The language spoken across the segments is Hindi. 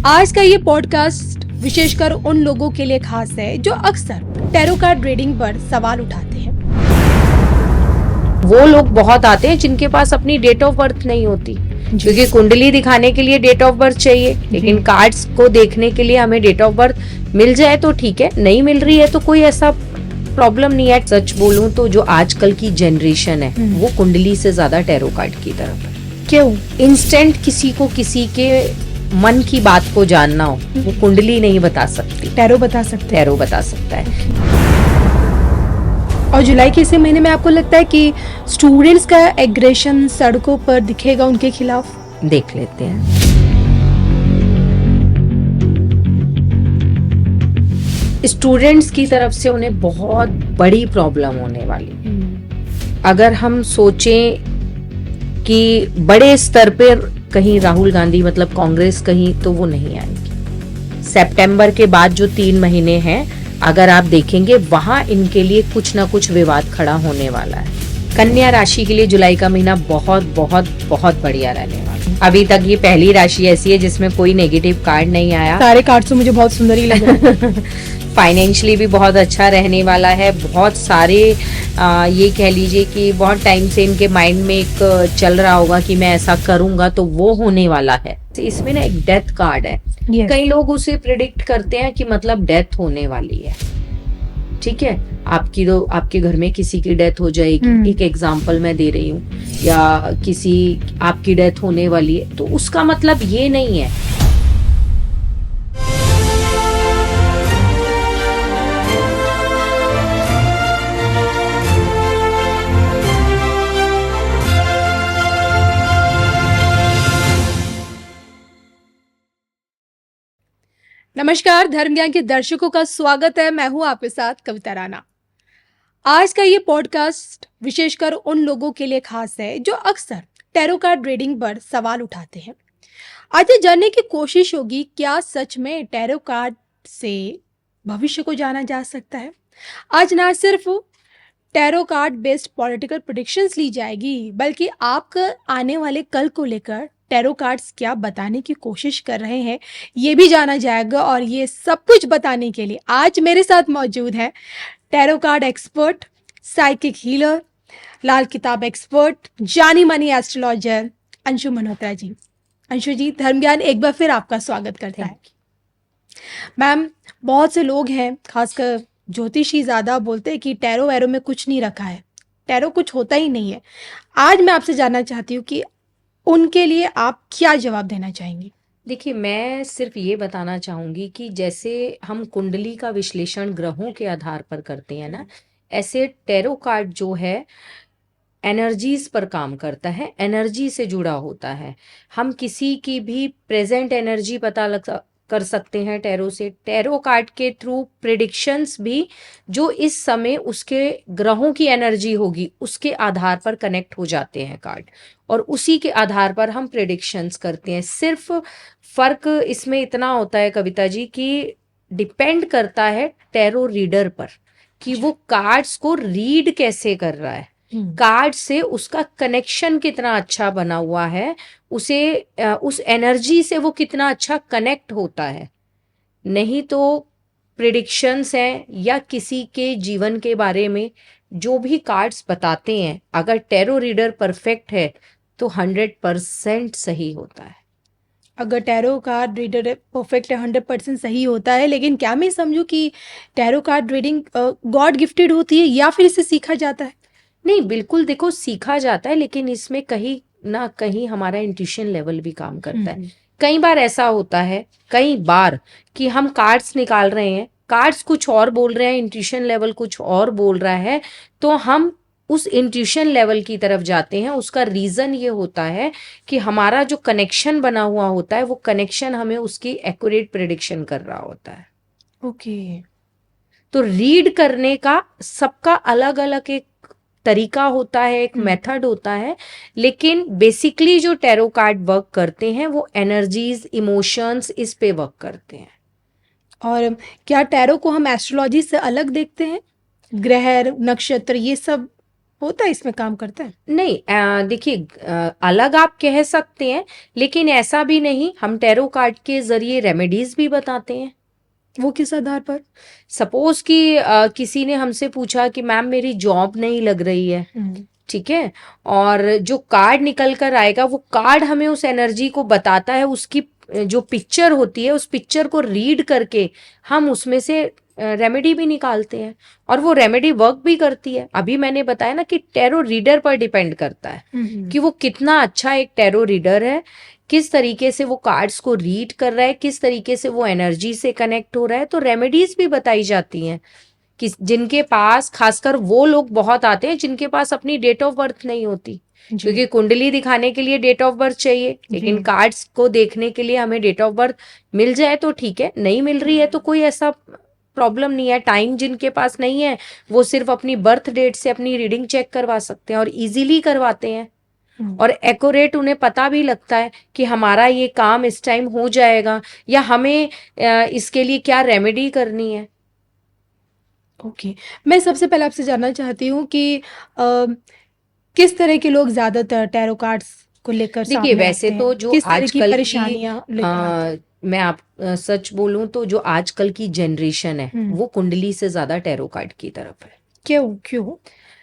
आज का ये पॉडकास्ट विशेषकर उन लोगों के लिए खास है जो अक्सर टैरो कार्ड रीडिंग पर सवाल उठाते हैं। वो लोग बहुत आते हैं जिनके पास अपनी डेट ऑफ बर्थ नहीं होती, क्योंकि कुंडली दिखाने के लिए डेट ऑफ बर्थ चाहिए, लेकिन कार्ड्स को देखने के लिए हमें डेट ऑफ बर्थ मिल जाए तो ठीक है, नहीं मिल रही है तो कोई ऐसा प्रॉब्लम नहीं है। सच बोलूं तो जो आजकल की जनरेशन है वो कुंडली से ज्यादा टैरो कार्ड की तरफ है। क्यों? इंस्टेंट किसी को किसी के मन की बात को जानना हो, वो कुंडली नहीं बता सकती, टैरो बता सकते हैं। टैरो बता सकता है। और जुलाई के इसी महीने में आपको लगता है कि स्टूडेंट्स का एग्रेशन सड़कों पर दिखेगा उनके खिलाफ? देख लेते हैं। स्टूडेंट्स की तरफ से उन्हें बहुत बड़ी प्रॉब्लम होने वाली। अगर हम सोचें कि बड़े स्तर पर कहीं राहुल गांधी मतलब कांग्रेस कहीं, तो वो नहीं आएंगी। सितंबर के बाद जो 3 महीने हैं, अगर आप देखेंगे वहां इनके लिए कुछ ना कुछ विवाद खड़ा होने वाला है। कन्या राशि के लिए जुलाई का महीना बहुत बहुत बहुत बढ़िया रहने वाला है। अभी तक ये पहली राशि ऐसी है जिसमें कोई नेगेटिव कार्ड नहीं आया। सारे कार्ड तो मुझे बहुत सुंदर ही लग रहे हैं। फाइनेंशियली भी बहुत अच्छा रहने वाला है। बहुत सारे ये कह लीजिए कि बहुत टाइम से इनके माइंड में एक चल रहा होगा कि मैं ऐसा करूंगा तो वो होने वाला है। इसमें ना एक डेथ कार्ड है। कई लोग उसे प्रिडिक्ट करते हैं कि मतलब डेथ होने वाली है, ठीक है, आपके घर में किसी की डेथ हो जाएगी, एक एग्जांपल मैं दे रही हूँ, या किसी आपकी डेथ होने वाली है, तो उसका मतलब ये नहीं है। नमस्कार, धर्म ज्ञान के दर्शकों का स्वागत है। मैं हूं आपके साथ कविता राणा। आज का ये पॉडकास्ट विशेषकर उन लोगों के लिए खास है जो अक्सर टैरो कार्ड रीडिंग पर सवाल उठाते हैं। आज ये जानने की कोशिश होगी, क्या सच में टैरो कार्ड से भविष्य को जाना जा सकता है? आज ना सिर्फ tarot card based political predictions ली जाएगी, बल्कि आपका आने वाले कल को लेकर टैरो कार्ड्स क्या बताने की कोशिश कर रहे हैं ये भी जाना जाएगा। और ये सब कुछ बताने के लिए आज मेरे साथ मौजूद है tarot card expert, psychic healer, Lal Kitab expert, जानी मानी एस्ट्रोलॉजर अंशु मल्होत्रा जी। अंशु जी, धर्म ज्ञान एक बार फिर आपका स्वागत करता है। मैम, बहुत से लोग हैं, खासकर ज्योतिषी ज़्यादा बोलते हैं कि टैरो वैरो में कुछ नहीं रखा है, टैरो कुछ होता ही नहीं है। आज मैं आपसे जानना चाहती हूँ कि उनके लिए आप क्या जवाब देना चाहेंगी? देखिए, मैं सिर्फ ये बताना चाहूंगी कि जैसे हम कुंडली का विश्लेषण ग्रहों के आधार पर करते हैं ना, ऐसे टैरो कार्ड जो है एनर्जीज पर काम करता है, एनर्जी से जुड़ा होता है। हम किसी की भी प्रेजेंट एनर्जी पता कर सकते हैं टैरो से। टैरो कार्ड के थ्रू प्रिडिक्शंस भी जो इस समय उसके ग्रहों की एनर्जी होगी उसके आधार पर कनेक्ट हो जाते हैं कार्ड, और उसी के आधार पर हम प्रिडिक्शंस करते हैं। सिर्फ फर्क इसमें इतना होता है कविता जी कि डिपेंड करता है टैरो रीडर पर कि वो कार्ड्स को रीड कैसे कर रहा है, कार्ड से उसका कनेक्शन कितना अच्छा बना हुआ है, उसे उस एनर्जी से वो कितना अच्छा कनेक्ट होता है। नहीं तो प्रिडिक्शंस हैं या किसी के जीवन के बारे में जो भी कार्ड्स बताते हैं, अगर टैरो रीडर परफेक्ट है तो 100% सही होता है। अगर टैरो कार्ड रीडर परफेक्ट है, 100% सही होता है, लेकिन क्या मैं समझूं कि tarot card reading God gifted होती है या फिर इसे सीखा जाता है? नहीं, बिल्कुल, देखो सीखा जाता है, लेकिन इसमें कहीं ना कहीं हमारा इंट्यूशन लेवल भी काम करता है। कई बार ऐसा होता है, कई बार कि हम कार्ड्स निकाल रहे हैं, कार्ड्स कुछ और बोल रहे हैं, इंट्यूशन लेवल कुछ और बोल रहा है, तो हम उस इंट्यूशन लेवल की तरफ जाते हैं। उसका रीजन ये होता है कि हमारा जो कनेक्शन बना हुआ होता है वो कनेक्शन हमें उसकी एक्यूरेट प्रेडिक्शन कर रहा होता है। ओके। तो रीड करने का सबका अलग अलग एक तरीका होता है, एक मेथड होता है, लेकिन बेसिकली जो टैरो कार्ड वर्क करते हैं वो एनर्जीज, इमोशंस, इस पे वर्क करते हैं। और क्या टैरो को हम एस्ट्रोलॉजी से अलग देखते हैं? ग्रह, नक्षत्र, ये सब होता है, इसमें काम करता है? नहीं, देखिए, अलग आप कह सकते हैं, लेकिन ऐसा भी नहीं, हम टैरो कार्ड के जरिए रेमेडीज भी बताते हैं। वो किस आधार पर? सपोज कि किसी ने हमसे पूछा कि मैम मेरी जॉब नहीं लग रही है, ठीक है, और जो कार्ड निकल कर आएगा वो कार्ड हमें उस एनर्जी को बताता है, उसकी जो पिक्चर होती है उस पिक्चर को रीड करके हम उसमें से रेमेडी भी निकालते हैं, और वो रेमेडी वर्क भी करती है। अभी मैंने बताया ना कि टैरो रीडर पर डिपेंड करता है कि वो कितना अच्छा एक टैरो रीडर है, किस तरीके से वो कार्ड्स को रीड कर रहा है, किस तरीके से वो एनर्जी से कनेक्ट हो रहा है। तो रेमेडीज भी बताई जाती हैं कि जिनके पास, खासकर वो लोग बहुत आते हैं जिनके पास अपनी डेट ऑफ बर्थ नहीं होती, क्योंकि कुंडली दिखाने के लिए डेट ऑफ बर्थ चाहिए, लेकिन कार्ड्स को देखने के लिए हमें डेट ऑफ बर्थ मिल जाए तो ठीक है, नहीं मिल रही है तो कोई ऐसा प्रॉब्लम नहीं है। टाइम जिनके पास नहीं है वो सिर्फ अपनी बर्थ डेट से अपनी रीडिंग चेक करवा सकते हैं, और इजीली करवाते हैं, और एक्यूरेट उन्हें पता भी लगता है कि हमारा ये काम इस टाइम हो जाएगा, या हमें इसके लिए क्या रेमेडी करनी है। ओके, मैं सबसे पहले आपसे जानना चाहती हूँ कि किस तरह के लोग ज्यादातर टैरो कार्ड्स को लेकर देखिए, सामने वैसे आते तो हैं? जो किस तरह की आजकल की परेशानियां लेकर आते हैं? मैं आप सच बोलूं तो जो आजकल की जनरेशन है हम्म। वो कुंडली से ज्यादा टैरो कार्ड की तरफ है। क्यों क्यों?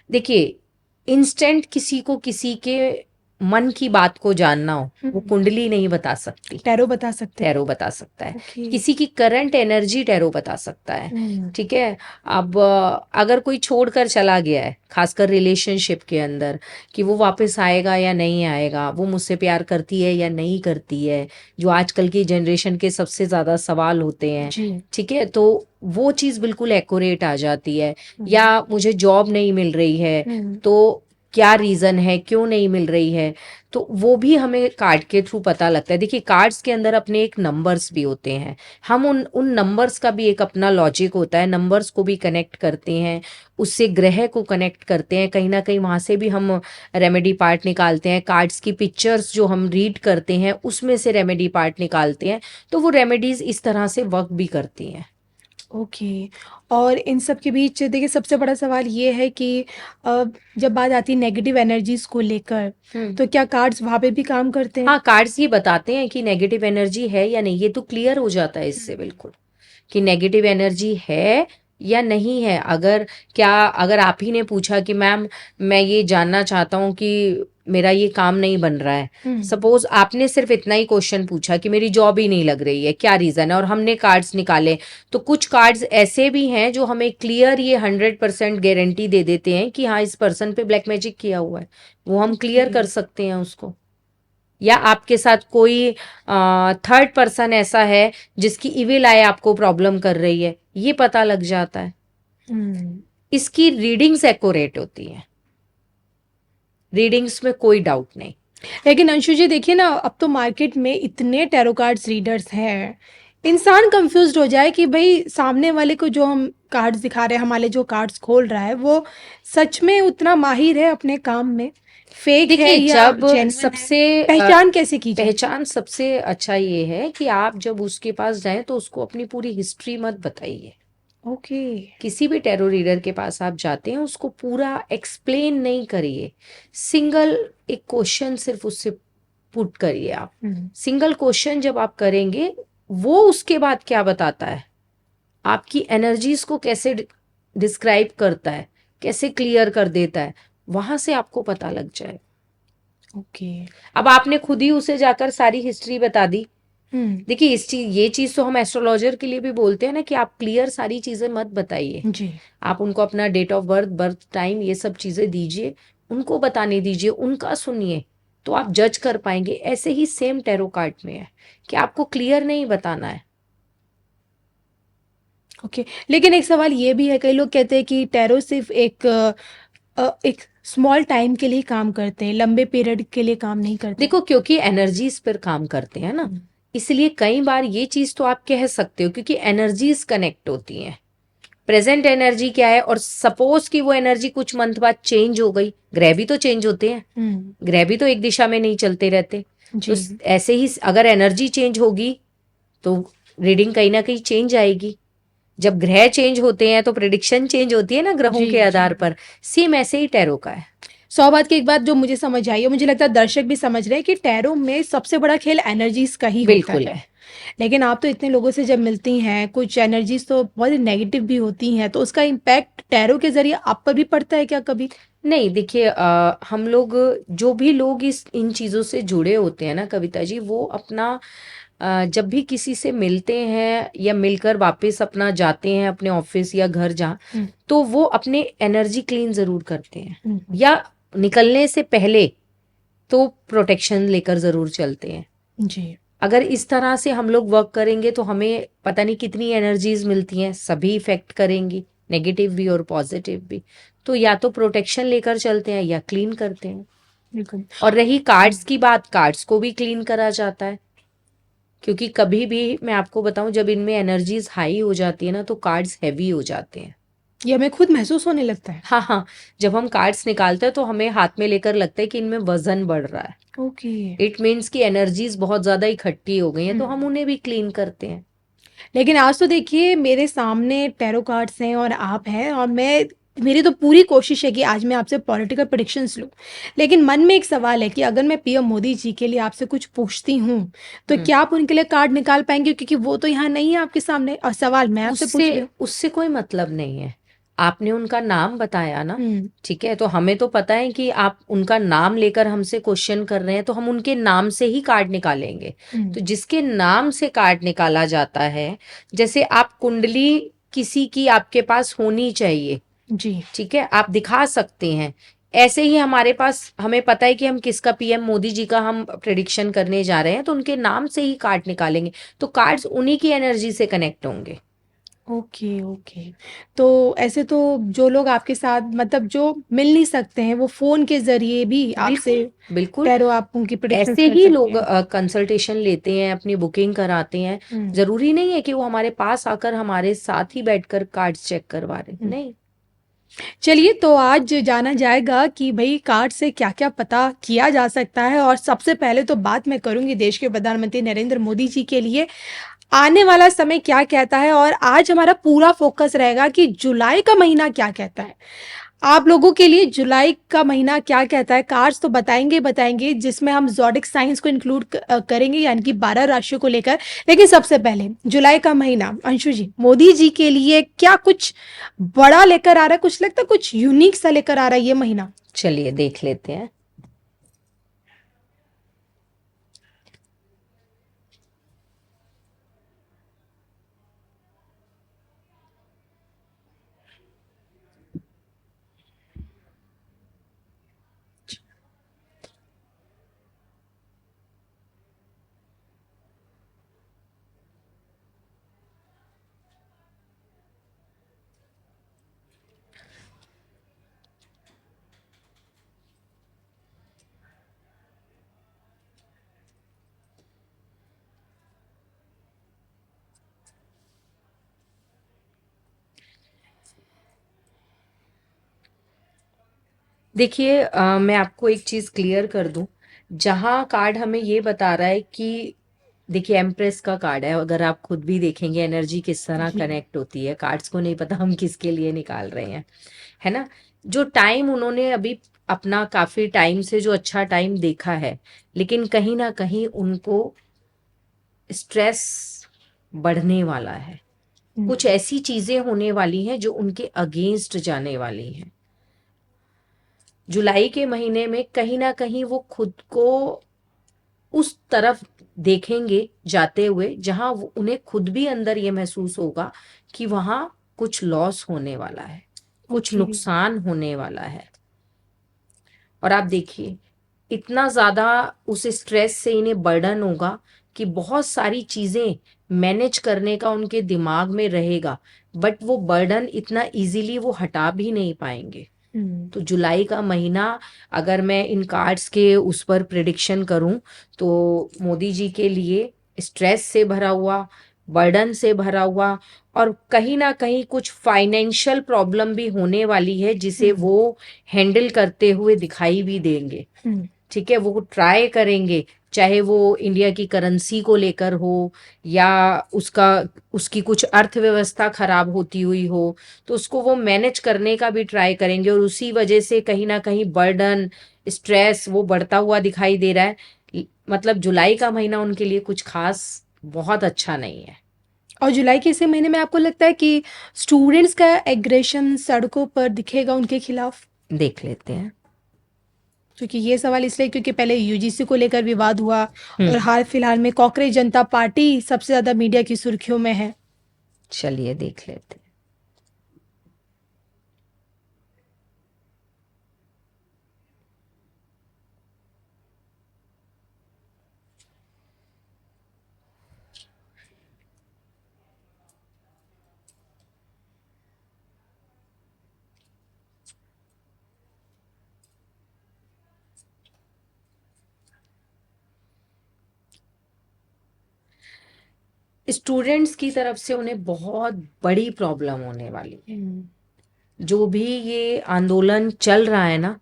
देखिए, इंस्टेंट किसी को किसी के मन की बात को जानना हो, वो कुंडली नहीं बता सकती, टैरो बता सकते हैं? टैरो बता सकता है। ओके। किसी की करंट एनर्जी टैरो बता सकता है, ठीक है। अब अगर कोई छोड़कर चला गया है, खासकर रिलेशनशिप के अंदर, कि वो वापस आएगा या नहीं आएगा, वो मुझसे प्यार करती है या नहीं करती है, जो आजकल की जनरेशन के सबसे ज्यादा सवाल होते हैं, जी। ठीक है, तो वो चीज बिल्कुल एक्यूरेट आ जाती है। या मुझे जॉब नहीं मिल रही है तो क्या रीजन है, क्यों नहीं मिल रही है, तो वो भी हमें कार्ड के थ्रू पता लगता है। देखिए, कार्ड्स के अंदर अपने एक नंबर्स भी होते हैं, हम उन नंबर्स का भी एक अपना लॉजिक होता है, नंबर्स को भी कनेक्ट करते हैं, उससे ग्रह को कनेक्ट करते हैं, कहीं ना कहीं वहां से भी हम रेमेडी पार्ट निकालते हैं। कार्ड्स की पिक्चर्स जो हम रीड करते हैं उसमें से रेमेडी पार्ट निकालते हैं, तो वो रेमेडीज इस तरह से वर्क भी करती हैं। ओके। और इन सब के बीच देखिए, सबसे बड़ा सवाल ये है कि जब बात आती है नेगेटिव एनर्जीज को लेकर, तो क्या कार्ड्स वहाँ पे भी काम करते हैं? हाँ, कार्ड्स ये बताते हैं कि नेगेटिव एनर्जी है या नहीं, ये तो क्लियर हो जाता है इससे बिल्कुल, कि नेगेटिव एनर्जी है या नहीं है। अगर आप ही ने पूछा कि मैम मैं ये जानना चाहता हूँ कि मेरा ये काम नहीं बन रहा है, सपोज आपने सिर्फ इतना ही क्वेश्चन पूछा कि मेरी जॉब ही नहीं लग रही है, क्या रीजन है, और हमने कार्ड्स निकाले, तो कुछ कार्ड्स ऐसे भी हैं जो हमें क्लियर ये 100% गारंटी दे देते हैं कि हाँ इस पर्सन पे ब्लैक मैजिक किया हुआ है, वो हम क्लियर कर सकते हैं उसको। या आपके साथ कोई थर्ड पर्सन ऐसा है जिसकी इविल आई आपको प्रॉब्लम कर रही है, ये पता लग जाता है। इसकी रीडिंग्स एक्यूरेट होती हैं, रीडिंग्स में कोई डाउट नहीं। लेकिन अंशु जी देखिए ना, अब तो मार्केट में इतने टैरो कार्ड्स रीडर्स हैं, इंसान कंफ्यूज्ड हो जाए कि भाई सामने वाले को जो हम कार्ड्स दिखा रहे हैं, हमारे जो कार्ड्स खोल रहा है, वो सच में उतना माहिर है अपने काम में, फेक है देखिए, या जब जेन्युइन है? सबसे पहचान कैसे की जाए? पहचान सबसे अच्छा ये है कि आप जब उसके पास जाएं तो उसको अपनी पूरी हिस्ट्री मत बताइए। ओके। किसी भी टैरो रीडर के पास आप जाते हैं उसको पूरा एक्सप्लेन नहीं करिए, सिंगल एक क्वेश्चन सिर्फ उससे पुट करिए। आप सिंगल क्वेश्चन जब आप करेंगे, वो उसके बाद क्या बताता है, आपकी एनर्जीज को कैसे डिस्क्राइब करता है, कैसे क्लियर कर देता है, वहां से आपको पता लग जाए। ओके। अब आपने खुद ही उसे जाकर सारी हिस्ट्री बता दी। देखिए, ये चीज तो हम एस्ट्रोलॉजर के लिए भी बोलते हैं ना कि आप क्लियर सारी चीजें मत बताइए जी। आप उनको अपना date of birth, birth time, ये सब चीजें दीजिए, उनको बताने दीजिए, उनका सुनिए, तो आप जज कर पाएंगे। ऐसे ही सेम टैरो कार्ड में है कि आपको क्लियर नहीं बताना है। ओके। लेकिन एक सवाल ये भी है, कई लोग कहते हैं कि टैरो सिर्फ एक स्मॉल टाइम के लिए काम करते हैं, लंबे पीरियड के लिए काम नहीं करते। देखो, क्योंकि एनर्जीज पर काम करते हैं ना, इसलिए कई बार ये चीज तो आप कह सकते हो, क्योंकि एनर्जीज कनेक्ट होती हैं। प्रेजेंट एनर्जी क्या है, और सपोज कि वो एनर्जी कुछ मंथ बाद चेंज हो गई, ग्रह भी तो चेंज होते हैं, ग्रह भी तो एक दिशा में नहीं चलते रहते, तो ऐसे ही अगर एनर्जी चेंज होगी तो रीडिंग कहीं ना कहीं चेंज आएगी। जब ग्रह चेंज होते हैं तो प्रिडिक्शन चेंज होती है ना ग्रहों जी के जी आधार पर, सेम ऐसे ही टैरो का है। 100 बात की एक बात जो मुझे समझ आई और मुझे लगता है दर्शक भी समझ रहे हैं कि टैरो में सबसे बड़ा खेल एनर्जीज का ही होता बिल्कुल है। है। लेकिन आप तो इतने लोगों से जब मिलती हैं, कुछ एनर्जीज तो बहुत ही नेगेटिव भी होती हैं, तो उसका इम्पैक्ट टैरो के जरिए आप पर भी पड़ता है क्या कभी? नहीं देखिए, हम लोग, जो भी लोग इस इन चीज़ों से जुड़े होते हैं ना कविता जी, वो अपना जब भी किसी से मिलते हैं या मिलकर वापस अपना जाते हैं अपने ऑफिस या घर जहाँ, हम्म, तो वो अपने एनर्जी क्लीन ज़रूर करते हैं, हम्म, या निकलने से पहले तो प्रोटेक्शन लेकर ज़रूर चलते हैं। जी अगर इस तरह से हम लोग वर्क करेंगे तो हमें पता नहीं कितनी एनर्जीज मिलती हैं, सभी इफेक्ट करेंगी, नेगेटिव भी और पॉजिटिव भी। तो या तो प्रोटेक्शन लेकर चलते हैं या क्लीन करते हैं। बिल्कुल। और रही कार्ड्स की बात, कार्ड्स को भी क्लीन करा जाता है, क्योंकि कभी भी मैं आपको बताऊं, जब इनमें एनर्जीज हाई हो जाती है ना तो कार्ड्स हैवी हो जाते हैं। ये हमें खुद महसूस होने लगता है। हाँ हाँ, जब हम कार्ड्स निकालते हैं तो हमें हाथ में लेकर लगता है कि इनमें वजन बढ़ रहा है। ओके। इट मीन्स कि एनर्जीज बहुत ज्यादा इकट्ठी हो गई हैं, तो हम उन्हें भी क्लीन करते हैं। लेकिन आज तो देखिए मेरे सामने टैरो कार्ड्स हैं और आप हैं, और मैं, मेरी तो पूरी कोशिश है कि आज मैं आपसे पॉलिटिकल प्रेडिक्शंस लूं। लेकिन मन में एक सवाल है कि अगर मैं पीएम मोदी जी के लिए आपसे कुछ पूछती हूं तो हम्म। क्या आप उनके लिए कार्ड निकाल पाएंगे, क्योंकि वो तो यहाँ नहीं है आपके सामने, और सवाल मैं आपसे उससे पूछ रही हूँ। उससे कोई मतलब नहीं है। आपने उनका नाम बताया ना, हम्म। ठीक है, तो हमें तो पता है कि आप उनका नाम लेकर हमसे क्वेश्चन कर रहे हैं, तो हम उनके नाम से ही कार्ड निकालेंगे। तो जिसके नाम से कार्ड निकाला जाता है, जैसे आप कुंडली किसी की आपके पास होनी चाहिए, जी ठीक है, आप दिखा सकते हैं। ऐसे ही हमारे पास, हमें पता है कि हम किसका, पीएम मोदी जी का हम प्रेडिक्शन करने जा रहे हैं, तो उनके नाम से ही कार्ड निकालेंगे, तो कार्ड्स उन्हीं की एनर्जी से कनेक्ट होंगे। Okay okay. तो ऐसे तो जो लोग आपके साथ, मतलब जो मिल नहीं सकते हैं, वो फोन के जरिए भी आपसे बिल्कुल बिल्कुल। टैरो, आप उनकी प्रेडिक्शंस ऐसे कर ही सकते लोग हैं। कंसल्टेशन लेते हैं, अपनी बुकिंग कराते हैं। हम्म। जरूरी नहीं है कि वो हमारे पास आकर हमारे साथ ही बैठकर कार्ड्स चेक करवा रहे हैं, हम्म। नहीं। चलिए, तो आज जाना जाएगा कि भाई कार्ड से क्या क्या पता किया जा सकता है, और सबसे पहले तो बात मैं करूंगी देश के प्रधानमंत्री नरेंद्र मोदी जी के लिए आने वाला समय क्या कहता है, और आज हमारा पूरा फोकस रहेगा कि जुलाई का महीना क्या कहता है आप लोगों के लिए। जुलाई का महीना क्या कहता है, कार्ड्स तो बताएंगे बताएंगे, जिसमें हम ज़ोडिक साइंस को इंक्लूड करेंगे, यानी कि 12 राशियों को लेकर। लेकिन सबसे पहले जुलाई का महीना, अंशु जी, मोदी जी के लिए क्या कुछ बड़ा लेकर आ रहा है, कुछ लगता है कुछ यूनिक सा लेकर आ रहा है ये महीना? चलिए देख लेते हैं। देखिए, मैं आपको एक चीज क्लियर कर दूं। जहां कार्ड हमें ये बता रहा है कि, देखिए एम्प्रेस का कार्ड है, अगर आप खुद भी देखेंगे एनर्जी किस तरह जी कनेक्ट होती है, कार्ड्स को नहीं पता हम किसके लिए निकाल रहे हैं, है ना। जो टाइम उन्होंने अभी अपना काफी टाइम से जो अच्छा टाइम देखा है, लेकिन कहीं ना कहीं उनको स्ट्रेस बढ़ने वाला है। कुछ ऐसी चीजें होने वाली हैं जो उनके अगेंस्ट जाने वाली हैं। जुलाई के महीने में कहीं ना कहीं वो खुद को उस तरफ देखेंगे जाते हुए जहां उन्हें खुद भी अंदर ये महसूस होगा कि वहां कुछ लॉस होने वाला है, कुछ ओके। नुकसान होने वाला है। और आप देखिए, इतना ज्यादा उस स्ट्रेस से इन्हें बर्डन होगा कि बहुत सारी चीजें मैनेज करने का उनके दिमाग में रहेगा, बट वो बर्डन इतना इजीली वो हटा भी नहीं पाएंगे। तो जुलाई का महीना, अगर मैं इन कार्ड्स के उस पर प्रिडिक्शन करूं, तो मोदी जी के लिए स्ट्रेस से भरा हुआ, बर्डन से भरा हुआ, और कहीं ना कहीं कुछ फाइनेंशियल प्रॉब्लम भी होने वाली है, जिसे वो हैंडल करते हुए दिखाई भी देंगे। ठीक है, वो ट्राई करेंगे, चाहे वो इंडिया की करेंसी को लेकर हो या उसका उसकी कुछ अर्थव्यवस्था खराब होती हुई हो, तो उसको वो मैनेज करने का भी ट्राई करेंगे, और उसी वजह से कहीं ना कहीं बर्डन, स्ट्रेस वो बढ़ता हुआ दिखाई दे रहा है। मतलब जुलाई का महीना उनके लिए कुछ खास बहुत अच्छा नहीं है। और जुलाई के इसी महीने में आपको लगता है कि स्टूडेंट्स का एग्रेशन सड़कों पर दिखेगा उनके खिलाफ? देख लेते हैं। क्योंकि ये सवाल इसलिए क्योंकि पहले यूजीसी को लेकर विवाद हुआ और हम्म। हाल फिलहाल में कॉकरोच जनता पार्टी सबसे ज़्यादा मीडिया की सुर्खियों में है। चलिए देख लेते हैं। स्टूडेंट्स की तरफ से उन्हें बहुत बड़ी प्रॉब्लम होने वाली है। जो भी ये आंदोलन चल रहा है ना,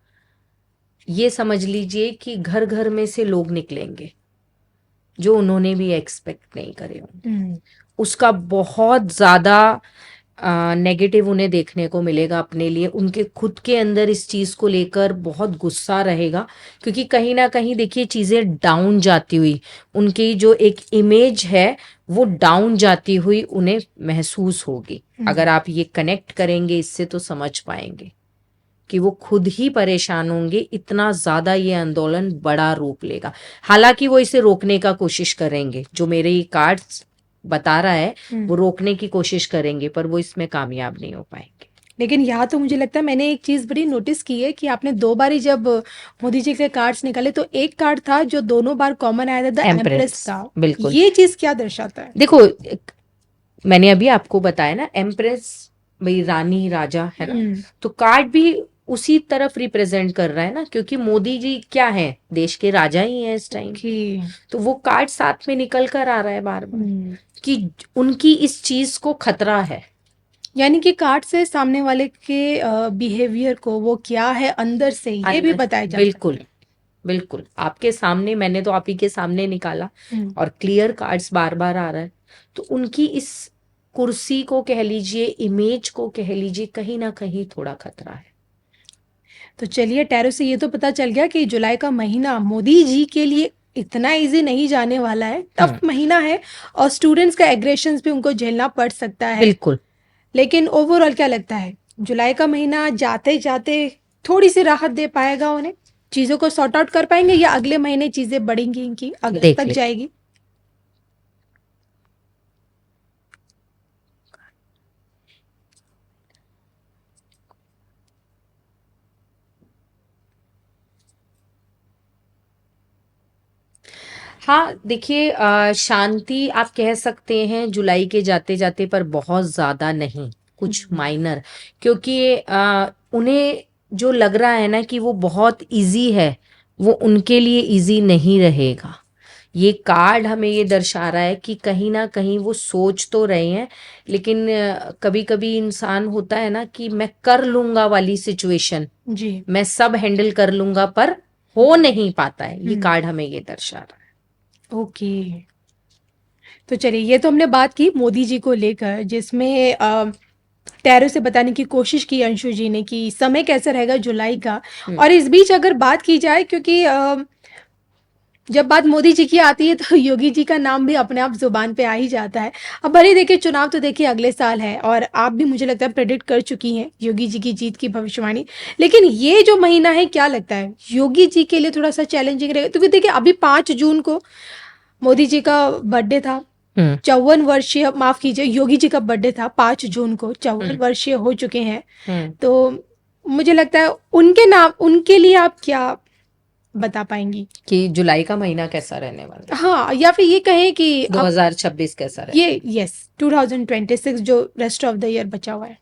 ये समझ लीजिए कि घर घर में से लोग निकलेंगे, जो उन्होंने भी एक्सपेक्ट नहीं करे होंगे। उसका बहुत ज्यादा नेगेटिव उन्हें देखने को मिलेगा अपने लिए। उनके खुद के अंदर इस चीज को लेकर बहुत गुस्सा रहेगा, क्योंकि कहीं ना कहीं देखिए चीजें डाउन जाती हुई, उनकी जो एक इमेज है वो डाउन जाती हुई उन्हें महसूस होगी। अगर आप ये कनेक्ट करेंगे इससे तो समझ पाएंगे कि वो खुद ही परेशान होंगे, इतना ज्यादा ये आंदोलन बड़ा रूप लेगा। हालांकि वो इसे रोकने का कोशिश करेंगे, जो मेरे ये कार्ड्स बता रहा है वो रोकने की कोशिश करेंगे, पर वो इसमें कामयाब नहीं हो पाएंगे। लेकिन यहाँ तो मुझे लगता है मैंने एक चीज़ बड़ी नोटिस की है कि आपने दो बार ही जब मोदी जी के कार्ड्स निकाले तो एक कार्ड था जो दोनों बार कॉमन आया था, द एम्प्रेस एम्प्रेस, का। बिल्कुल। ये चीज़ क्या दर्शाता है? देखो, मैंने अभी आपको बताया ना, एम्प्रेस भाई रानी राजा है ना, तो कार्ड भी उसी तरफ रिप्रेजेंट कर रहा है ना, क्योंकि मोदी जी क्या है, देश के राजा ही हैं इस टाइम। तो वो कार्ड साथ में निकल कर आ रहा है बार बार कि उनकी इस चीज को खतरा है। यानी कि कार्ड से सामने वाले के बिहेवियर को वो क्या है अंदर से ये भी अंदर बताया जा बिल्कुल सकता बिल्कुल आपके सामने, मैंने तो आप ही के सामने निकाला है। और क्लियर कार्ड्स बार बार आ रहा है। तो उनकी इस कुर्सी को कह लीजिए, इमेज को कह लीजिए, कहीं ना कहीं थोड़ा खतरा है। तो चलिए, टैरो से ये तो पता चल गया कि जुलाई का महीना मोदी जी के लिए इतना इजी नहीं जाने वाला है, टफ महीना है और स्टूडेंट्स का एग्रेशंस भी उनको झेलना पड़ सकता है। बिल्कुल। लेकिन ओवरऑल क्या लगता है, जुलाई का महीना जाते जाते थोड़ी सी राहत दे पाएगा उन्हें? चीज़ों को सॉर्ट आउट कर पाएंगे या अगले महीने चीज़ें बढ़ेंगी इनकी, अगस्त देख तक ले। जाएगी? हाँ देखिए, शांति आप कह सकते हैं जुलाई के जाते जाते, पर बहुत ज्यादा नहीं, कुछ माइनर। क्योंकि उन्हें जो लग रहा है ना कि वो बहुत इजी है, वो उनके लिए इजी नहीं रहेगा। ये कार्ड हमें ये दर्शा रहा है कि कहीं ना कहीं वो सोच तो रहे हैं, लेकिन कभी कभी इंसान होता है ना कि मैं कर लूंगा वाली सिचुएशन, जी। मैं सब हैंडल कर लूंगा, पर हो नहीं पाता है। ये कार्ड हमें ये दर्शा रहा है। ओके। तो चलिए, ये तो हमने बात की मोदी जी को लेकर, जिसमें टैरो से बताने की कोशिश की अंशु जी ने कि समय कैसा रहेगा जुलाई का। और इस बीच अगर बात की जाए, क्योंकि जब बात मोदी जी की आती है तो योगी जी का नाम भी अपने आप जुबान पे आ ही जाता है। अब भले देखिए, चुनाव तो देखिए अगले साल है और आप भी मुझे लगता है प्रेडिक्ट कर चुकी हैं योगी जी की जीत की भविष्यवाणी। लेकिन ये जो महीना है, क्या लगता है योगी जी के लिए थोड़ा सा चैलेंजिंग रहेगा? क्योंकि देखिए, अभी 5 जून को मोदी जी का बर्थडे था। 54 वर्षीय, माफ कीजिए, योगी जी का बर्थडे था 5 जून को, 54 वर्षीय हो चुके हैं। तो मुझे लगता है उनके नाम, उनके लिए आप क्या बता पाएंगी कि जुलाई का महीना कैसा रहने वाला है, हाँ, या फिर ये कहें कि अब 2026 कैसा ये रहेगा। यस 2026 जो रेस्ट ऑफ द ईयर बचा हुआ है।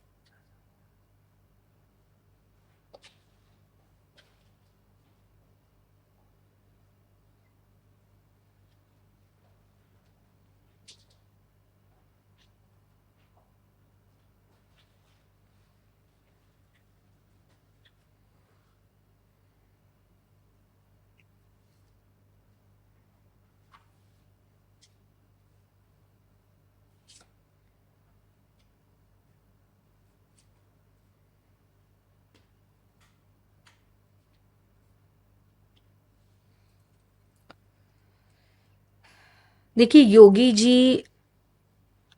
देखिए, योगी जी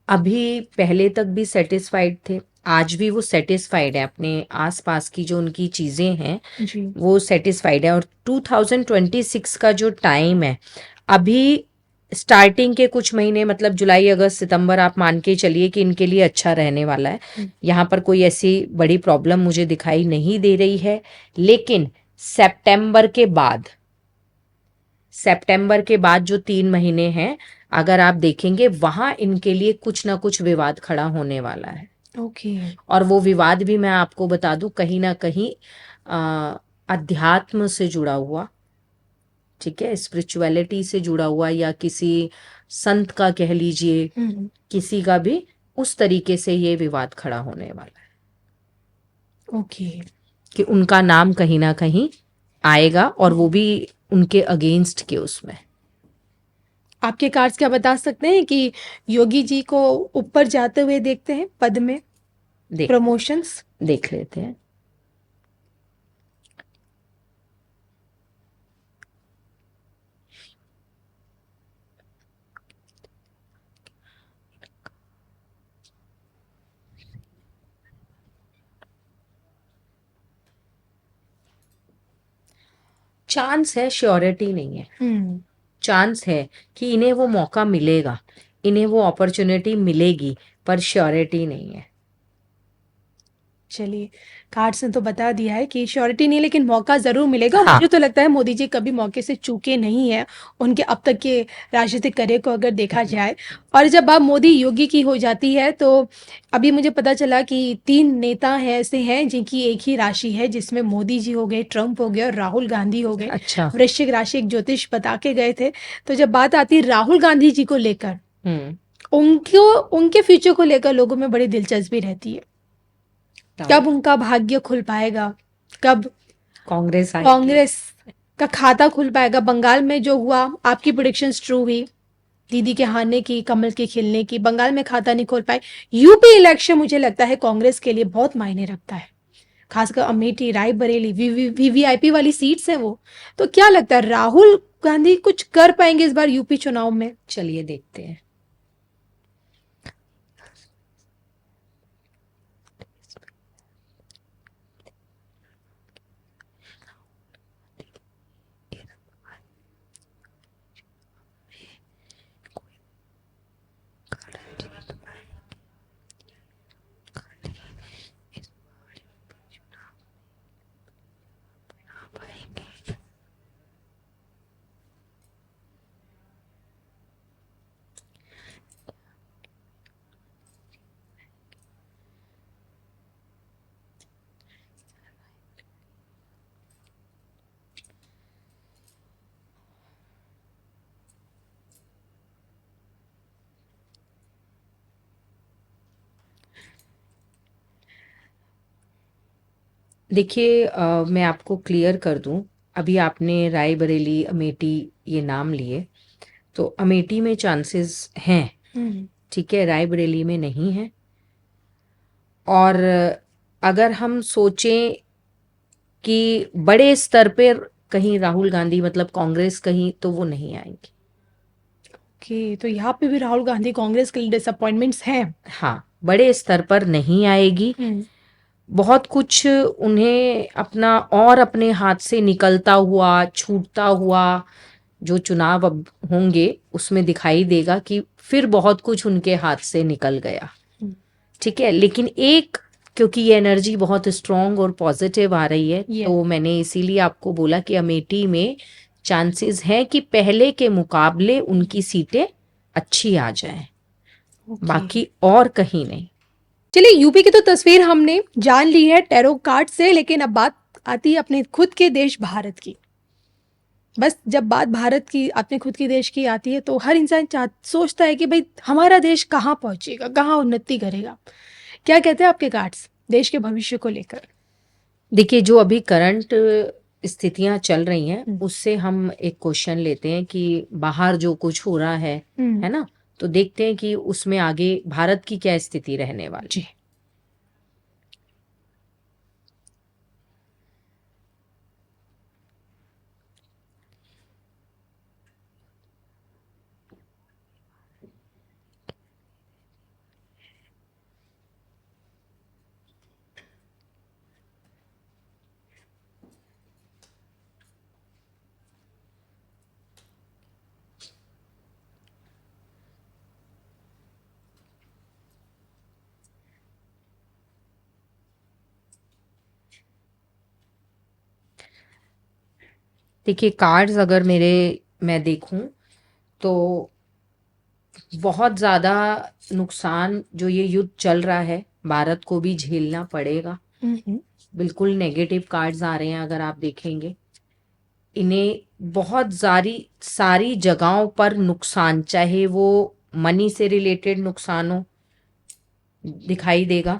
अभी पहले तक भी सेटिस्फाइड थे, आज भी वो सेटिस्फाइड है, अपने आसपास की जो उनकी चीजें हैं जी। वो सेटिस्फाइड है। और 2026 का जो टाइम है, अभी स्टार्टिंग के कुछ महीने मतलब जुलाई अगस्त सितंबर आप मान के चलिए कि इनके लिए अच्छा रहने वाला है। यहाँ पर कोई ऐसी बड़ी प्रॉब्लम मुझे दिखाई नहीं दे रही है। लेकिन सितंबर के बाद, सितंबर के बाद जो 3 महीने हैं, अगर आप देखेंगे वहां इनके लिए कुछ ना कुछ विवाद खड़ा होने वाला है। ओके। और वो विवाद भी मैं आपको बता दूं, कहीं ना कहीं अध्यात्म से जुड़ा हुआ, ठीक है, स्पिरिचुअलिटी से जुड़ा हुआ, या किसी संत का कह लीजिए, किसी का भी उस तरीके से ये विवाद खड़ा होने वाला है ओके। कि उनका नाम कहीं ना कहीं आएगा, और वो भी उनके अगेंस्ट के उसमें। आपके कार्ड्स क्या बता सकते हैं कि योगी जी को ऊपर जाते हुए देखते हैं पद में, देख प्रमोशंस? देख लेते हैं। चांस है, श्योरिटी नहीं है। चांस है कि इन्हें वो मौका मिलेगा, इन्हें वो अपॉर्चुनिटी मिलेगी, पर श्योरिटी नहीं है। चलिए, कार्ड्स ने तो बता दिया है कि श्योरिटी नहीं, लेकिन मौका ज़रूर मिलेगा। और हाँ। मुझे तो लगता है मोदी जी कभी मौके से चूके नहीं हैं, उनके अब तक के राजनीतिक करियर को अगर देखा जाए। और जब बात मोदी योगी की हो जाती है, तो अभी मुझे पता चला कि 3 नेता हैं, ऐसे हैं जिनकी एक ही राशि है, जिसमें मोदी जी हो गए, ट्रंप हो गए और राहुल गांधी हो गए। अच्छा। वृश्चिक राशि एक ज्योतिष बता के गए थे। तो जब बात आती है राहुल गांधी जी को लेकर, उनको उनके फ्यूचर को लेकर लोगों में बड़ी दिलचस्पी रहती है। कब उनका भाग्य खुल पाएगा, कब कांग्रेस आएगी। कांग्रेस का खाता खुल पाएगा? बंगाल में जो हुआ, आपकी प्रिडिक्शंस ट्रू हुई, दीदी के हारने की, कमल के खिलने की। बंगाल में खाता नहीं खोल पाए। यूपी इलेक्शन मुझे लगता है कांग्रेस के लिए बहुत मायने रखता है, खासकर अमेठी, रायबरेली, वीवीआईपी वाली सीट्स हैं वो। तो क्या लगता है, राहुल गांधी कुछ कर पाएंगे इस बार यूपी चुनाव में? चलिए देखते हैं। देखिए, मैं आपको क्लियर कर दूं, अभी आपने रायबरेली, अमेठी ये नाम लिए, तो अमेठी में चांसेस हैं, ठीक है, रायबरेली में नहीं है। और अगर हम सोचें कि बड़े स्तर पर कहीं राहुल गांधी मतलब कांग्रेस कहीं, तो वो नहीं आएंगी। कि तो यहाँ पे भी राहुल गांधी कांग्रेस के लिए डिसअपॉइंटमेंट्स हैं। हाँ, बड़े स्तर पर नहीं आएगी। बहुत कुछ उन्हें अपना और अपने हाथ से निकलता हुआ, छूटता हुआ जो चुनाव अब होंगे उसमें दिखाई देगा कि फिर बहुत कुछ उनके हाथ से निकल गया, ठीक है। लेकिन एक, क्योंकि ये एनर्जी बहुत स्ट्रांग और पॉजिटिव आ रही है, तो मैंने इसीलिए आपको बोला कि अमेठी में चांसेस है कि पहले के मुकाबले उनकी सीटें अच्छी आ जाएं, बाकी और कहीं नहीं। चलिए, यूपी की तो तस्वीर हमने जान ली है टैरो कार्ड से, लेकिन अब बात आती है अपने खुद के देश भारत की। बस जब बात भारत की, अपने खुद के देश की आती है, तो हर इंसान सोचता है कि भाई हमारा देश कहाँ पहुंचेगा, कहाँ उन्नति करेगा। क्या कहते हैं आपके कार्ड्स देश के भविष्य को लेकर? देखिए, जो अभी करंट स्थितियां चल रही हैं उससे हम एक क्वेश्चन लेते हैं कि बाहर जो कुछ हो रहा है ना, तो देखते हैं कि उसमें आगे भारत की क्या स्थिति रहने वाली है। देखिए, कार्ड्स अगर मैं देखूं तो बहुत ज्यादा नुकसान जो ये युद्ध चल रहा है भारत को भी झेलना पड़ेगा। हम्म। बिल्कुल नेगेटिव कार्ड्स आ रहे हैं अगर आप देखेंगे। इन्हें बहुत सारी जगहों पर नुकसान, चाहे वो मनी से रिलेटेड नुकसान हो, दिखाई देगा।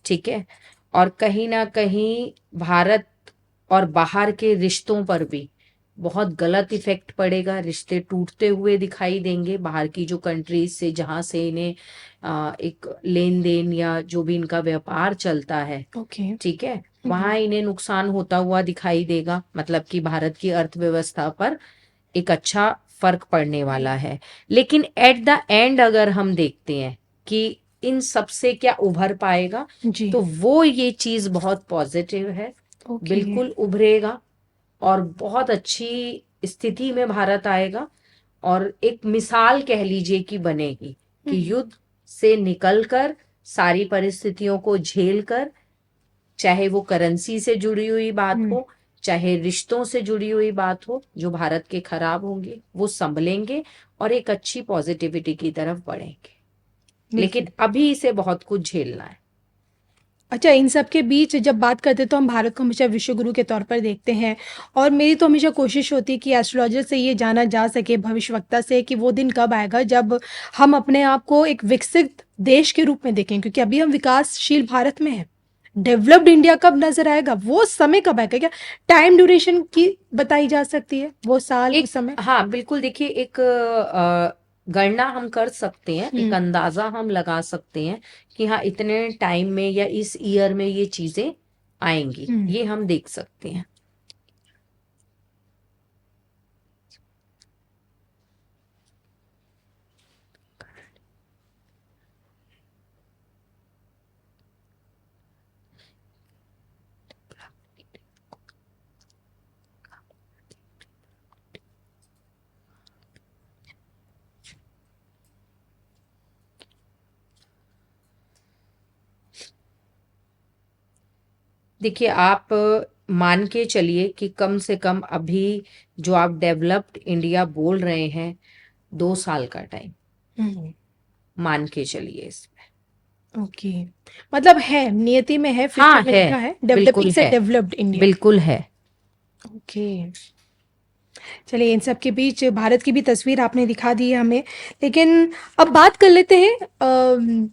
ठीक है। और कहीं ना कहीं भारत और बाहर के रिश्तों पर भी बहुत गलत इफेक्ट पड़ेगा। रिश्ते टूटते हुए दिखाई देंगे बाहर की जो कंट्रीज से, जहां से इन्हें एक लेन देन या जो भी इनका व्यापार चलता है, ओके। ठीक है, वहां इन्हें नुकसान होता हुआ दिखाई देगा। मतलब कि भारत की अर्थव्यवस्था पर एक अच्छा फर्क पड़ने वाला है। लेकिन एट द एंड अगर हम देखते हैं कि इन सब से क्या उभर पाएगा, जी। तो वो ये चीज बहुत पॉजिटिव है। ओके। बिल्कुल उभरेगा और बहुत अच्छी स्थिति में भारत आएगा। और एक मिसाल कह लीजिए कि बनेगी कि युद्ध से निकलकर, सारी परिस्थितियों को झेलकर, चाहे वो करेंसी से जुड़ी हुई बात हम्म। हो, चाहे रिश्तों से जुड़ी हुई बात हो जो भारत के खराब होंगे, वो संभलेंगे और एक अच्छी पॉजिटिविटी की तरफ बढ़ेंगे। लेकिन बिल्कुल। अभी इसे बहुत कुछ झेलना है। अच्छा, इन सब के बीच जब बात करते हैं तो हम भारत को हमेशा विश्व गुरु के तौर पर देखते हैं, और मेरी तो हमेशा कोशिश होती है कि एस्ट्रोलॉजर से ये जाना जा सके, भविष्यवक्ता से, कि वो दिन कब आएगा जब हम अपने आप को एक विकसित देश के रूप में देखें, क्योंकि अभी हम विकासशील भारत में हैं। डेवलप्ड इंडिया कब नजर आएगा, वो समय कब आएगा, क्या टाइम ड्यूरेशन की बताई जा सकती है, वो साल, वो एक, समय? हाँ बिल्कुल, देखिए एक गणना हम कर सकते हैं, एक अंदाजा हम लगा सकते हैं कि हाँ इतने टाइम में या इस ईयर में ये चीजें आएंगी, ये हम देख सकते हैं। देखिए, आप मान के चलिए कि कम से कम अभी जो आप डेवलप्ड इंडिया बोल रहे हैं, 2 साल का टाइम मान के चलिए इसमें। ओके। मतलब है, नियति में है, फ्यूचर हाँ में है, लिखा है डेवलपिंग बिल्कुल से है, डेवलप्ड इंडिया। बिल्कुल है। ओके। चलिए, इन सब के बीच भारत की भी तस्वीर आपने दिखा दी है हमें, लेकिन अब बात कर लेते हैं।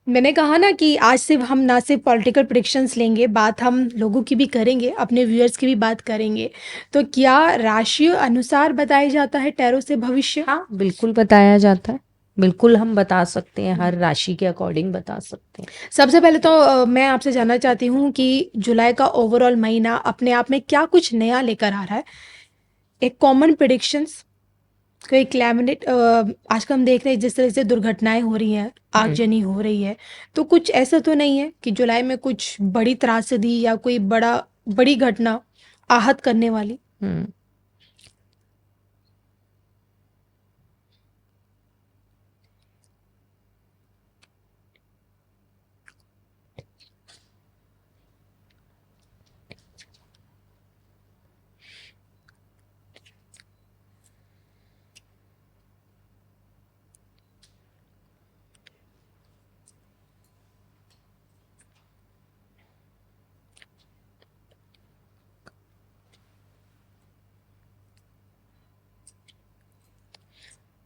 मैंने कहा ना कि आज से हम ना सिर्फ पॉलिटिकल प्रिडिक्शंस लेंगे, बात हम लोगों की भी करेंगे, अपने व्यूअर्स की भी बात करेंगे। तो क्या राशि अनुसार बताया जाता है टैरो से भविष्य? हाँ बिल्कुल बताया जाता है, बिल्कुल हम बता सकते हैं, हर राशि के अकॉर्डिंग बता सकते हैं। सबसे पहले तो मैं आपसे जानना चाहती हूँ कि जुलाई का ओवरऑल महीना अपने आप में क्या कुछ नया लेकर आ रहा है, एक कॉमन प्रिडिक्शंस, कोई क्लाइमेट। आजकल हम देख रहे हैं जिस तरह से दुर्घटनाएं हो रही हैं, आगजनी हो रही है, तो कुछ ऐसा तो नहीं है कि जुलाई में कुछ बड़ी त्रासदी या कोई बड़ी घटना आहत करने वाली? हम्म।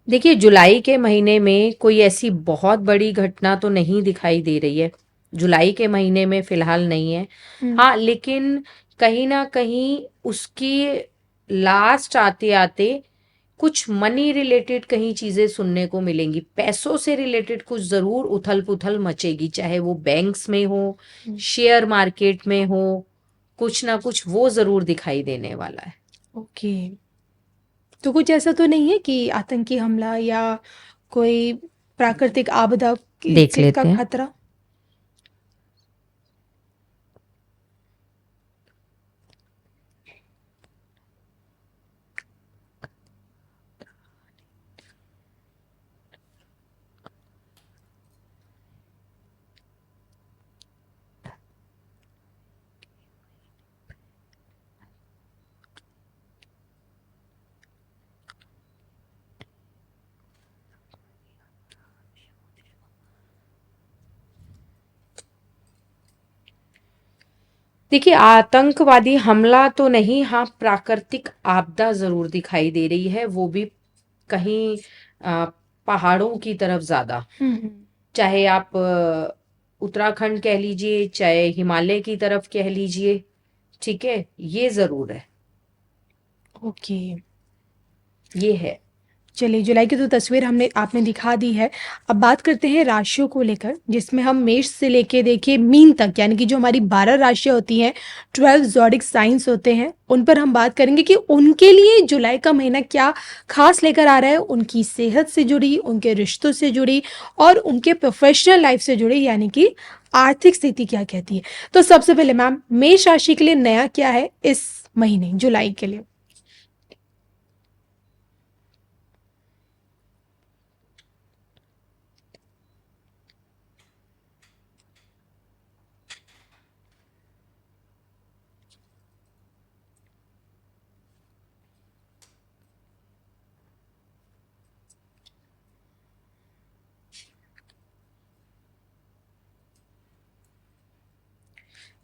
देखिए, जुलाई के महीने में कोई ऐसी बहुत बड़ी घटना तो नहीं दिखाई दे रही है, जुलाई के महीने में फिलहाल नहीं है। हाँ, लेकिन कहीं ना कहीं उसकी लास्ट आते आते कुछ मनी रिलेटेड कहीं चीजें सुनने को मिलेंगी, पैसों से रिलेटेड कुछ जरूर उथल पुथल मचेगी, चाहे वो बैंक्स में हो, शेयर मार्केट में हो, कुछ ना कुछ वो जरूर दिखाई देने वाला है। ओके। तो कुछ ऐसा तो नहीं है कि आतंकी हमला या कोई प्राकृतिक आपदा की देख चीज का लेते हैं। खतरा? देखिए, आतंकवादी हमला तो नहीं, हाँ, प्राकृतिक आपदा ज़रूर दिखाई दे रही है, वो भी कहीं पहाड़ों की तरफ ज़्यादा। हम्म। चाहे आप उत्तराखंड कह लीजिए, चाहे हिमालय की तरफ कह लीजिए, ठीक है? ये ज़रूर है, ओके। ये है। चलिए, जुलाई की तो तस्वीर हमने आपने दिखा दी है। अब बात करते हैं राशियों को लेकर, जिसमें हम मेष से लेके देखिए मीन तक, यानी कि जो हमारी 12 राशियां होती हैं, 12 ज़ोडिक साइंस होते हैं, उन पर हम बात करेंगे कि उनके लिए जुलाई का महीना क्या खास लेकर आ रहा है, उनकी सेहत से जुड़ी, उनके रिश्तों से जुड़ी और उनके प्रोफेशनल लाइफ से जुड़ी, यानी कि आर्थिक स्थिति क्या कहती है। तो सबसे पहले मैम, मेष राशि के लिए नया क्या है इस महीने जुलाई के लिए?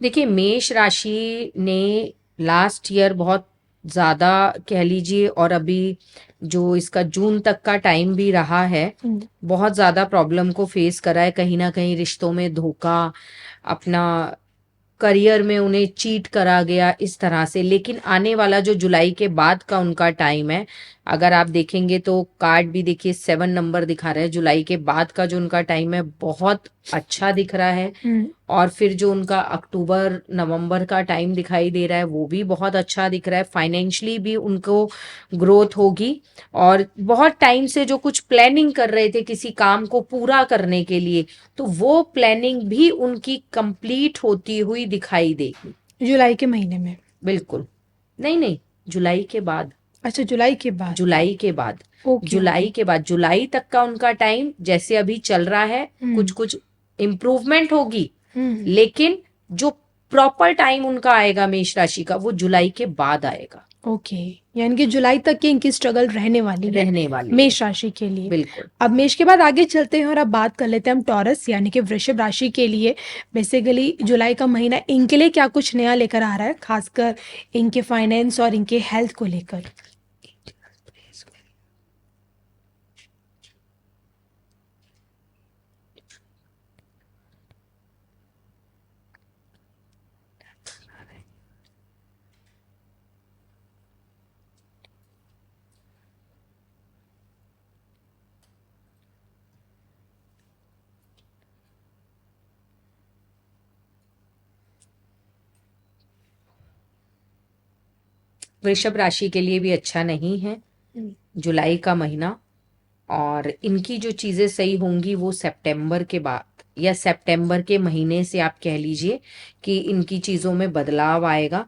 देखिए, मेष राशि ने लास्ट ईयर बहुत ज़्यादा कह लीजिए, और अभी जो इसका जून तक का टाइम भी रहा है, बहुत ज़्यादा प्रॉब्लम को फेस करा है। कहीं ना कहीं रिश्तों में धोखा, अपना करियर में उन्हें चीट करा गया, इस तरह से। लेकिन आने वाला जो जुलाई के बाद का उनका टाइम है, अगर आप देखेंगे तो कार्ड भी देखिए 7 नंबर दिखा रहा है। जुलाई के बाद का जो उनका टाइम है बहुत अच्छा दिख रहा है। और फिर जो उनका अक्टूबर नवंबर का टाइम दिखाई दे रहा है, वो भी बहुत अच्छा दिख रहा है। फाइनेंशियली भी उनको ग्रोथ होगी, और बहुत टाइम से जो कुछ प्लानिंग कर रहे थे किसी काम को पूरा करने के लिए, तो वो प्लानिंग भी उनकी कंप्लीट होती हुई दिखाई देगी। जुलाई के महीने में? बिल्कुल। नहीं नहीं, जुलाई के बाद। अच्छा, जुलाई के बाद। जुलाई के बाद। ओके, जुलाई ओके। के बाद, जुलाई तक का उनका टाइम जैसे अभी चल रहा है, कुछ कुछ इम्प्रूवमेंट होगी। लेकिन जो प्रॉपर टाइम उनका आएगा मेष राशि का, वो जुलाई के बाद आएगा। ओके, यानी कि जुलाई तक की इनकी स्ट्रगल रहने वाली है रहने वाली है, मेष राशि के लिए। बिल्कुल। अब मेष के बाद आगे चलते हैं और अब बात कर लेते हैं हम टॉरस यानी कि वृषभ राशि के लिए। बेसिकली जुलाई का महीना इनके लिए क्या कुछ नया लेकर आ रहा है, खासकर इनके फाइनेंस और इनके हेल्थ को लेकर? वृषभ राशि के लिए भी अच्छा नहीं है जुलाई का महीना। और इनकी जो चीजें सही होंगी वो सितंबर के बाद, या सितंबर के महीने से आप कह लीजिए कि इनकी चीजों में बदलाव आएगा।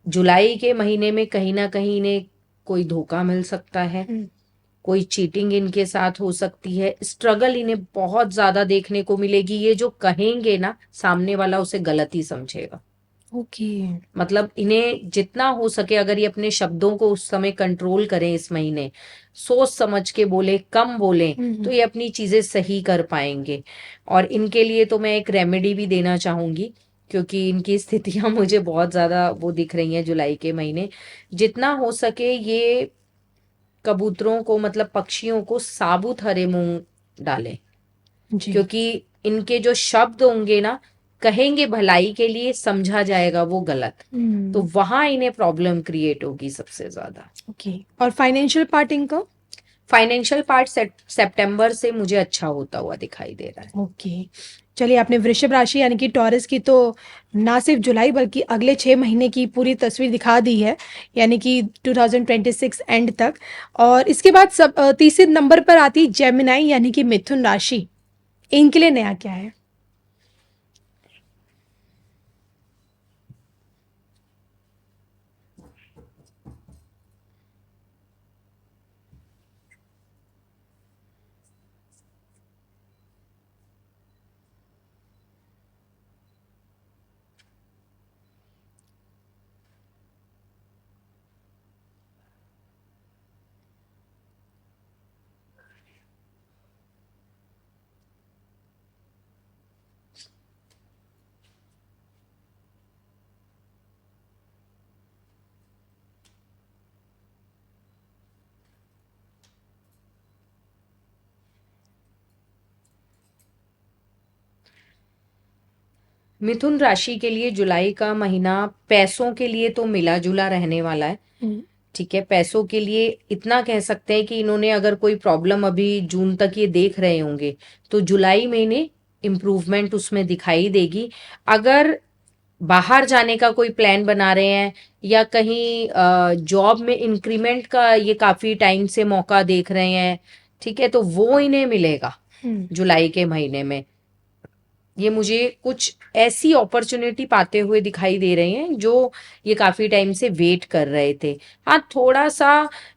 जुलाई के महीने में कहीं ना कहीं इन्हें कोई धोखा मिल सकता है, कोई चीटिंग इनके साथ हो सकती है। स्ट्रगल इन्हें बहुत ज्यादा देखने को मिलेगी। ये जो कहेंगे ना, सामने वाला उसे गलत ही समझेगा। ओके। मतलब इन्हें जितना हो सके, अगर ये अपने शब्दों को उस समय कंट्रोल करें, इस महीने सोच समझ के बोले, कम बोले, तो ये अपनी चीजें सही कर पाएंगे। और इनके लिए तो मैं एक रेमेडी भी देना चाहूंगी, क्योंकि इनकी स्थितियां मुझे बहुत ज्यादा वो दिख रही हैं जुलाई के महीने। जितना हो सके ये कबूतरों को, मतलब पक्षियों को, साबुत हरे मूंग डालें। जी। क्योंकि इनके जो शब्द होंगे ना, कहेंगे भलाई के लिए, समझा जाएगा वो गलत। तो वहां इन्हें प्रॉब्लम क्रिएट होगी सबसे ज्यादा। ओके, और फाइनेंशियल पार्ट इनका? फाइनेंशियल पार्ट सितंबर से मुझे अच्छा होता हुआ दिखाई दे रहा है। ओके। चलिए, आपने वृषभ राशि यानी कि टॉरस की तो ना सिर्फ जुलाई बल्कि अगले 6 महीने की पूरी तस्वीर दिखा दी है, यानी कि 2026 एंड तक। और इसके बाद तीसरे नंबर पर आती जेमिनाई यानी कि मिथुन राशि। इनके लिए नया क्या है? मिथुन राशि के लिए जुलाई का महीना पैसों के लिए तो मिला जुला रहने वाला है। ठीक है, पैसों के लिए इतना कह सकते हैं कि इन्होंने अगर कोई प्रॉब्लम अभी जून तक ये देख रहे होंगे तो जुलाई में इन्हें इम्प्रूवमेंट उसमें दिखाई देगी। अगर बाहर जाने का कोई प्लान बना रहे हैं या कहीं जॉब में इंक्रीमेंट का ये काफी टाइम से मौका देख रहे हैं, ठीक है, तो वो इन्हें मिलेगा जुलाई के महीने में। ये मुझे कुछ ऐसी अपॉर्चुनिटी पाते हुए दिखाई दे रहे हैं जो ये काफी टाइम से वेट कर रहे थे। हाँ, थोड़ा सा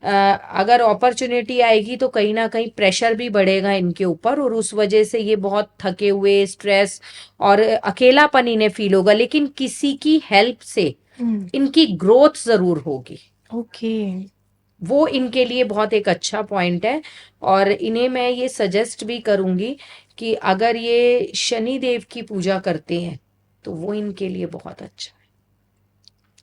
अगर अपॉर्चुनिटी आएगी तो कहीं ना कहीं प्रेशर भी बढ़ेगा इनके ऊपर और उस वजह से ये बहुत थके हुए, स्ट्रेस और अकेलापन इन्हें फील होगा, लेकिन किसी की हेल्प से इनकी ग्रोथ जरूर होगी। ओके। वो इनके लिए बहुत एक अच्छा पॉइंट है। और इन्हें मैं ये सजेस्ट भी करूंगी कि अगर ये शनि देव की पूजा करते हैं तो वो इनके लिए बहुत अच्छा है।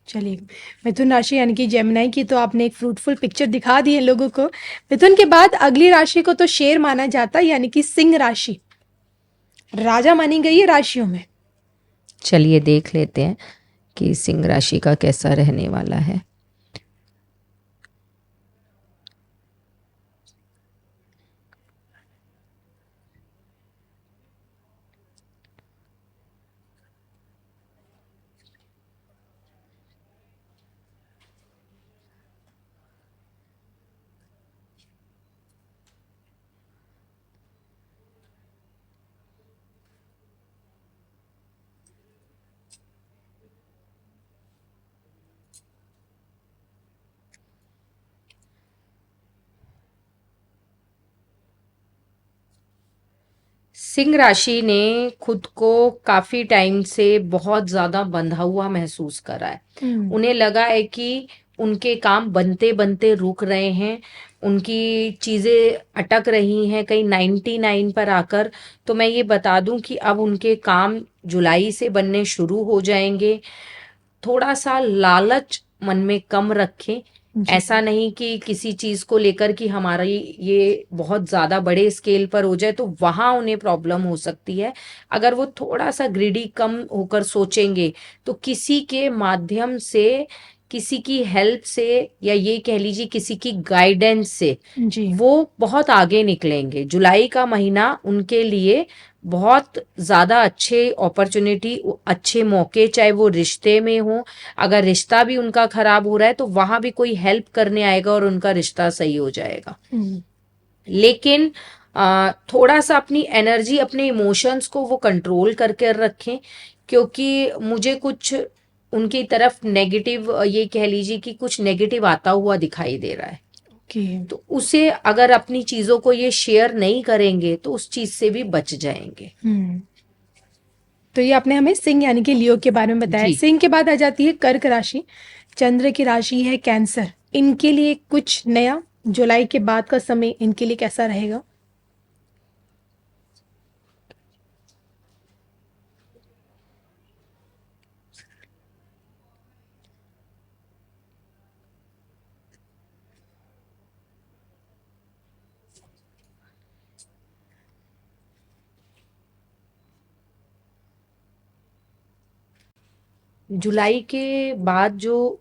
चलिए, मिथुन राशि यानी कि जेमिनाई की तो आपने एक फ्रूटफुल पिक्चर दिखा दी है लोगों को। मिथुन के बाद अगली राशि को तो शेर माना जाता है, यानी कि सिंह राशि राजा मानी गई है राशियों में। चलिए देख लेते हैं कि सिंह राशि का कैसा रहने वाला है। सिंह राशि ने खुद को काफी टाइम से बहुत ज्यादा बंधा हुआ महसूस करा है। उन्हें लगा है कि उनके काम बनते बनते रुक रहे हैं, उनकी चीजें अटक रही हैं कहीं 99 पर आकर। तो मैं ये बता दूं कि अब उनके काम जुलाई से बनने शुरू हो जाएंगे। थोड़ा सा लालच मन में कम रखें। ऐसा नहीं कि किसी चीज को लेकर कि हमारी ये बहुत ज्यादा बड़े स्केल पर हो जाए तो वहां उन्हें प्रॉब्लम हो सकती है। अगर वो थोड़ा सा ग्रीडी कम होकर सोचेंगे तो किसी के माध्यम से, किसी की हेल्प से, या ये कह लीजिए किसी की गाइडेंस से जी। वो बहुत आगे निकलेंगे। जुलाई का महीना उनके लिए बहुत ज्यादा अच्छे अपॉर्चुनिटी, अच्छे मौके, चाहे वो रिश्ते में हो, अगर रिश्ता भी उनका खराब हो रहा है तो वहां भी कोई हेल्प करने आएगा और उनका रिश्ता सही हो जाएगा। लेकिन थोड़ा सा अपनी एनर्जी, अपने इमोशंस को वो कंट्रोल करके रखें, क्योंकि मुझे कुछ उनकी तरफ नेगेटिव, ये कह लीजिए कि कुछ नेगेटिव आता हुआ दिखाई दे रहा है। तो उसे अगर अपनी चीजों को ये शेयर नहीं करेंगे तो उस चीज से भी बच जाएंगे। तो ये आपने हमें सिंह यानी कि लियो के बारे में बताया। जी। सिंह के बाद आ जाती है कर्क राशि। चंद्र की राशि है कैंसर। इनके लिए कुछ नया जुलाई के बाद का समय इनके लिए कैसा रहेगा? जुलाई के बाद जो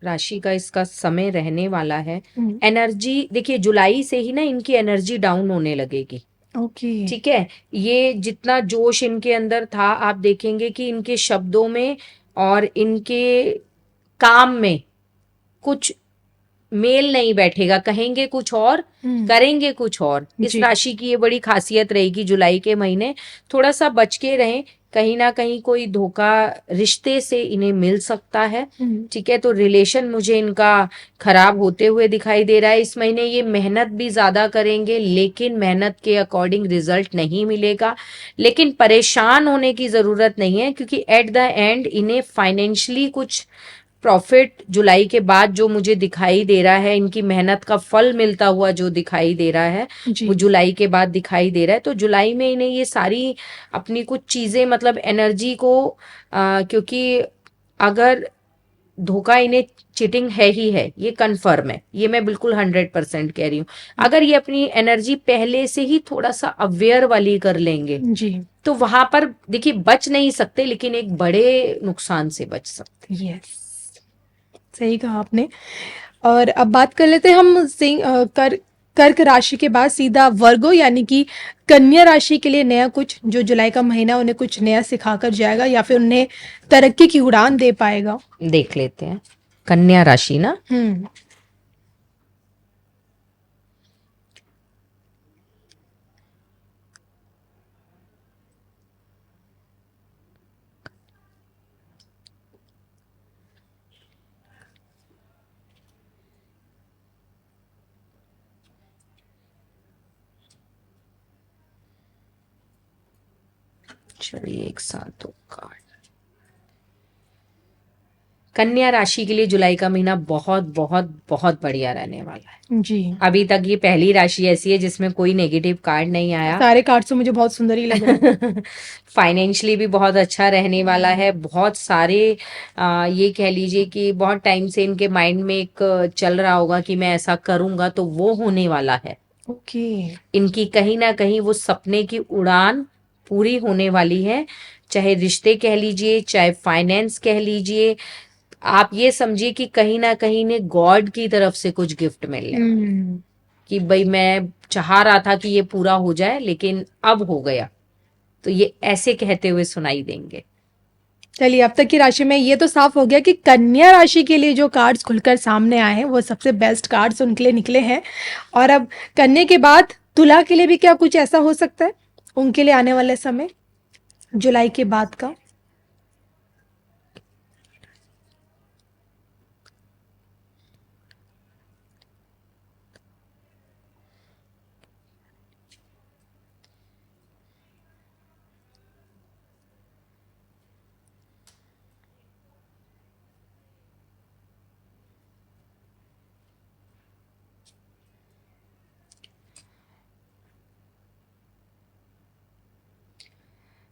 राशि का इसका समय रहने वाला है, एनर्जी देखिए जुलाई से ही ना इनकी एनर्जी डाउन होने लगेगी। ओके। ठीक है, ये जितना जोश इनके अंदर था आप देखेंगे कि इनके शब्दों में और इनके काम में कुछ मेल नहीं बैठेगा। कहेंगे कुछ और, करेंगे कुछ और। इस राशि की ये बड़ी खासियत रहेगी जुलाई के महीने। थोड़ा सा बच के रहें, कहीं ना कहीं कोई धोखा रिश्ते से इन्हें मिल सकता है। ठीक है, तो रिलेशन मुझे इनका खराब होते हुए दिखाई दे रहा है। इस महीने ये मेहनत भी ज्यादा करेंगे लेकिन मेहनत के अकॉर्डिंग रिजल्ट नहीं मिलेगा। लेकिन परेशान होने की जरूरत नहीं है, क्योंकि एट द एंड इन्हें फाइनेंशियली कुछ प्रॉफिट जुलाई के बाद जो मुझे दिखाई दे रहा है, इनकी मेहनत का फल मिलता हुआ जो दिखाई दे रहा है, वो जुलाई के बाद दिखाई दे रहा है। तो जुलाई में इन्हें ये सारी अपनी कुछ चीजें, मतलब एनर्जी को क्योंकि अगर धोखा इन्हें चीटिंग है ही है, ये कंफर्म है, ये मैं बिल्कुल 100% कह रही हूँ। अगर ये अपनी एनर्जी पहले से ही थोड़ा सा अवेयर वाली कर लेंगे जी। तो वहां पर देखिए बच नहीं सकते, लेकिन एक बड़े नुकसान से बच सकते। यस, सही कहा आपने। और अब बात कर लेते हैं हम कर्क राशि के बाद सीधा वर्गो यानी कि कन्या राशि के लिए नया कुछ, जो जुलाई का महीना उन्हें कुछ नया सिखाकर जाएगा या फिर उन्हें तरक्की की उड़ान दे पाएगा। देख लेते हैं कन्या राशि ना। हम्म। चलिए एक साथ दो कार्ड। कन्या राशि के लिए जुलाई का महीना बहुत बहुत बहुत बढ़िया रहने वाला है। जी, अभी तक ये पहली राशि ऐसी है जिसमें कोई नेगेटिव कार्ड नहीं आया। सारे कार्ड तो मुझे बहुत सुंदर ही लग रहे हैं। फाइनेंशियली भी बहुत अच्छा रहने वाला है। बहुत सारे ये कह लीजिए कि बहुत टाइम से इनके माइंड में एक चल रहा होगा कि मैं ऐसा करूंगा, तो वो होने वाला है। ओके। इनकी कहीं ना कहीं वो सपने की उड़ान पूरी होने वाली है। चाहे रिश्ते कह लीजिए, चाहे फाइनेंस कह लीजिए, आप ये समझिए कि कहीं ना कहीं ने गॉड की तरफ से कुछ गिफ्ट मिलने वाले, हम्म। कि भाई मैं चाह रहा था कि ये पूरा हो जाए लेकिन अब हो गया, तो ये ऐसे कहते हुए सुनाई देंगे। चलिए, अब तक की राशि में ये तो साफ हो गया कि कन्या राशि के लिए जो कार्ड्स खुलकर सामने आए हैं वो सबसे बेस्ट कार्ड्स उनके लिए निकले हैं। और अब कन्या के बाद तुला के लिए भी क्या कुछ ऐसा हो सकता है उनके लिए आने वाले समय, जुलाई के बाद का?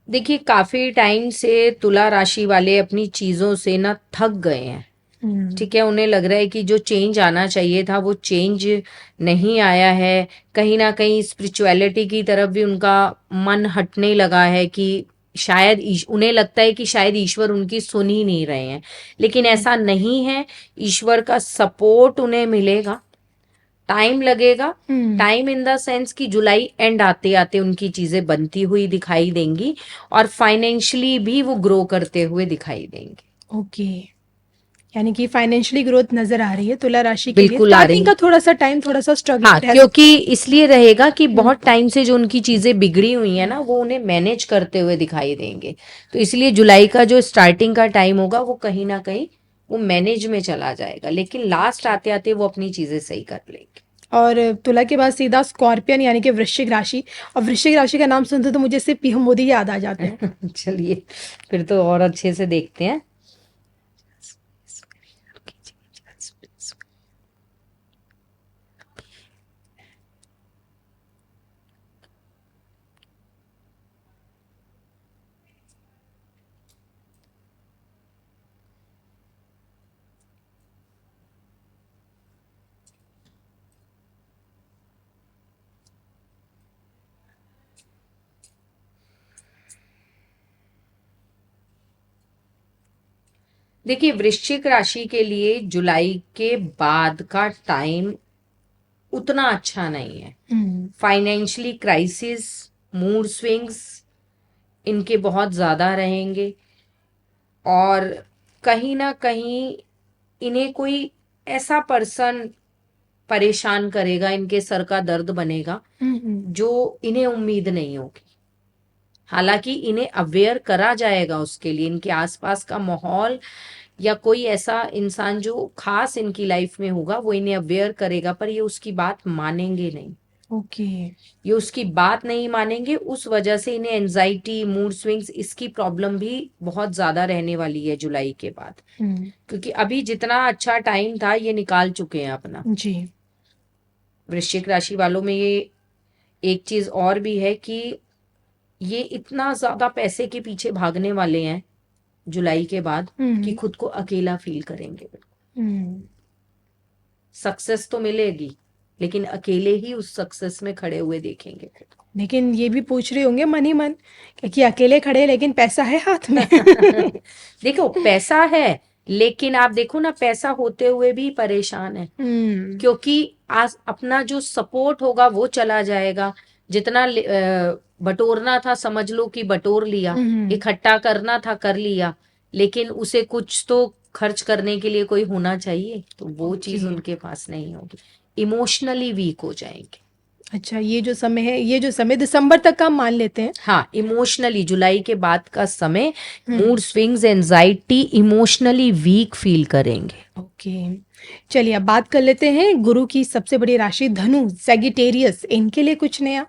देखिए काफी टाइम से तुला राशि वाले अपनी चीजों से ना थक गए हैं। ठीक है, उन्हें लग रहा है कि जो चेंज आना चाहिए था वो चेंज नहीं आया है। कहीं ना कहीं स्पिरिचुअलिटी की तरफ भी उनका मन हटने लगा है कि शायद उन्हें लगता है कि शायद ईश्वर उनकी सुन ही नहीं रहे हैं, लेकिन ऐसा नहीं है। ईश्वर का सपोर्ट उन्हें मिलेगा, टाइम लगेगा। टाइम इन द सेंस कि जुलाई एंड आते आते उनकी चीजें बनती हुई दिखाई देंगी और फाइनेंशियली भी वो ग्रो करते हुए दिखाई देंगे। ओके, यानी कि फाइनेंशियली ग्रोथ नजर आ रही है तुला राशि के लिए। बिल्कुल आ स्टार्टिंग रही। का थोड़ा सा टाइम थोड़ा सा स्ट्रगल हाँ, रह सकता क्योंकि इसलिए रहेगा कि है। बहुत टाइम से जो उनकी चीजें बिगड़ी हुई है ना, वो उन्हें मैनेज करते हुए दिखाई देंगे। तो इसलिए जुलाई का जो स्टार्टिंग का टाइम होगा वो कहीं ना कहीं वो मैनेज में चला जाएगा, लेकिन लास्ट आते आते वो अपनी चीजें सही कर लेंगे। और तुला के बाद सीधा स्कॉर्पियन यानी कि वृश्चिक राशि। और वृश्चिक राशि का नाम सुनते तो मुझे सिर्फ पीएम मोदी याद आ जाते हैं। चलिए फिर तो और अच्छे से देखते हैं। देखिए वृश्चिक राशि के लिए जुलाई के बाद का टाइम उतना अच्छा नहीं है। फाइनेंशियली क्राइसिस, मूड स्विंग्स इनके बहुत ज्यादा रहेंगे और कहीं ना कहीं इन्हें कोई ऐसा पर्सन परेशान करेगा, इनके सर का दर्द बनेगा जो इन्हें उम्मीद नहीं होगी। हालांकि इन्हें अवेयर करा जाएगा उसके लिए, इनके आसपास का माहौल या कोई ऐसा इंसान जो खास इनकी लाइफ में होगा वो इन्हें अवेयर करेगा, पर ये उसकी बात मानेंगे नहीं। ओके। ये उसकी बात नहीं मानेंगे, उस वजह से इन्हें एंजाइटी, मूड स्विंग्स इसकी प्रॉब्लम भी बहुत ज्यादा रहने वाली है जुलाई के बाद। क्योंकि अभी जितना अच्छा टाइम था ये निकाल चुके हैं अपना। जी। वृश्चिक राशि वालों में ये एक चीज और भी है कि ये इतना ज्यादा पैसे के पीछे भागने वाले हैं जुलाई के बाद कि हम्म खुद को अकेला फील करेंगे। हम्म सक्सेस तो मिलेगी, लेकिन अकेले ही उस सक्सेस में खड़े हुए देखेंगे खुद लेकिन ये भी पूछ रहे होंगे मन ही मन कि अकेले खड़े हैं, लेकिन पैसा है हाथ में। को। देखो पैसा है, लेकिन आप देखो ना, पैसा होते हुए भी परेशान है, हम्म क्योंकि आज अपना जो सपोर्ट होगा वो चला जाएगा। जितना बटोरना था समझ लो कि बटोर लिया, हम्म इकट्ठा करना था कर लिया, लेकिन उसे कुछ तो खर्च करने के लिए कोई होना चाहिए, तो वो ओके। चीज उनके पास नहीं होगी। इमोशनली वीक हो जाएंगे। अच्छा, ये जो समय है, ये जो समय दिसंबर तक का हम मान लेते हैं। हाँ, इमोशनली जुलाई के बाद का समय, hmm mood swings, anxiety, emotionally weak feel करेंगे। ओके। चलिए अब बात कर लेते हैं गुरु की सबसे बड़ी राशि धनु, सैगिटेरियस, इनके लिए कुछ नया।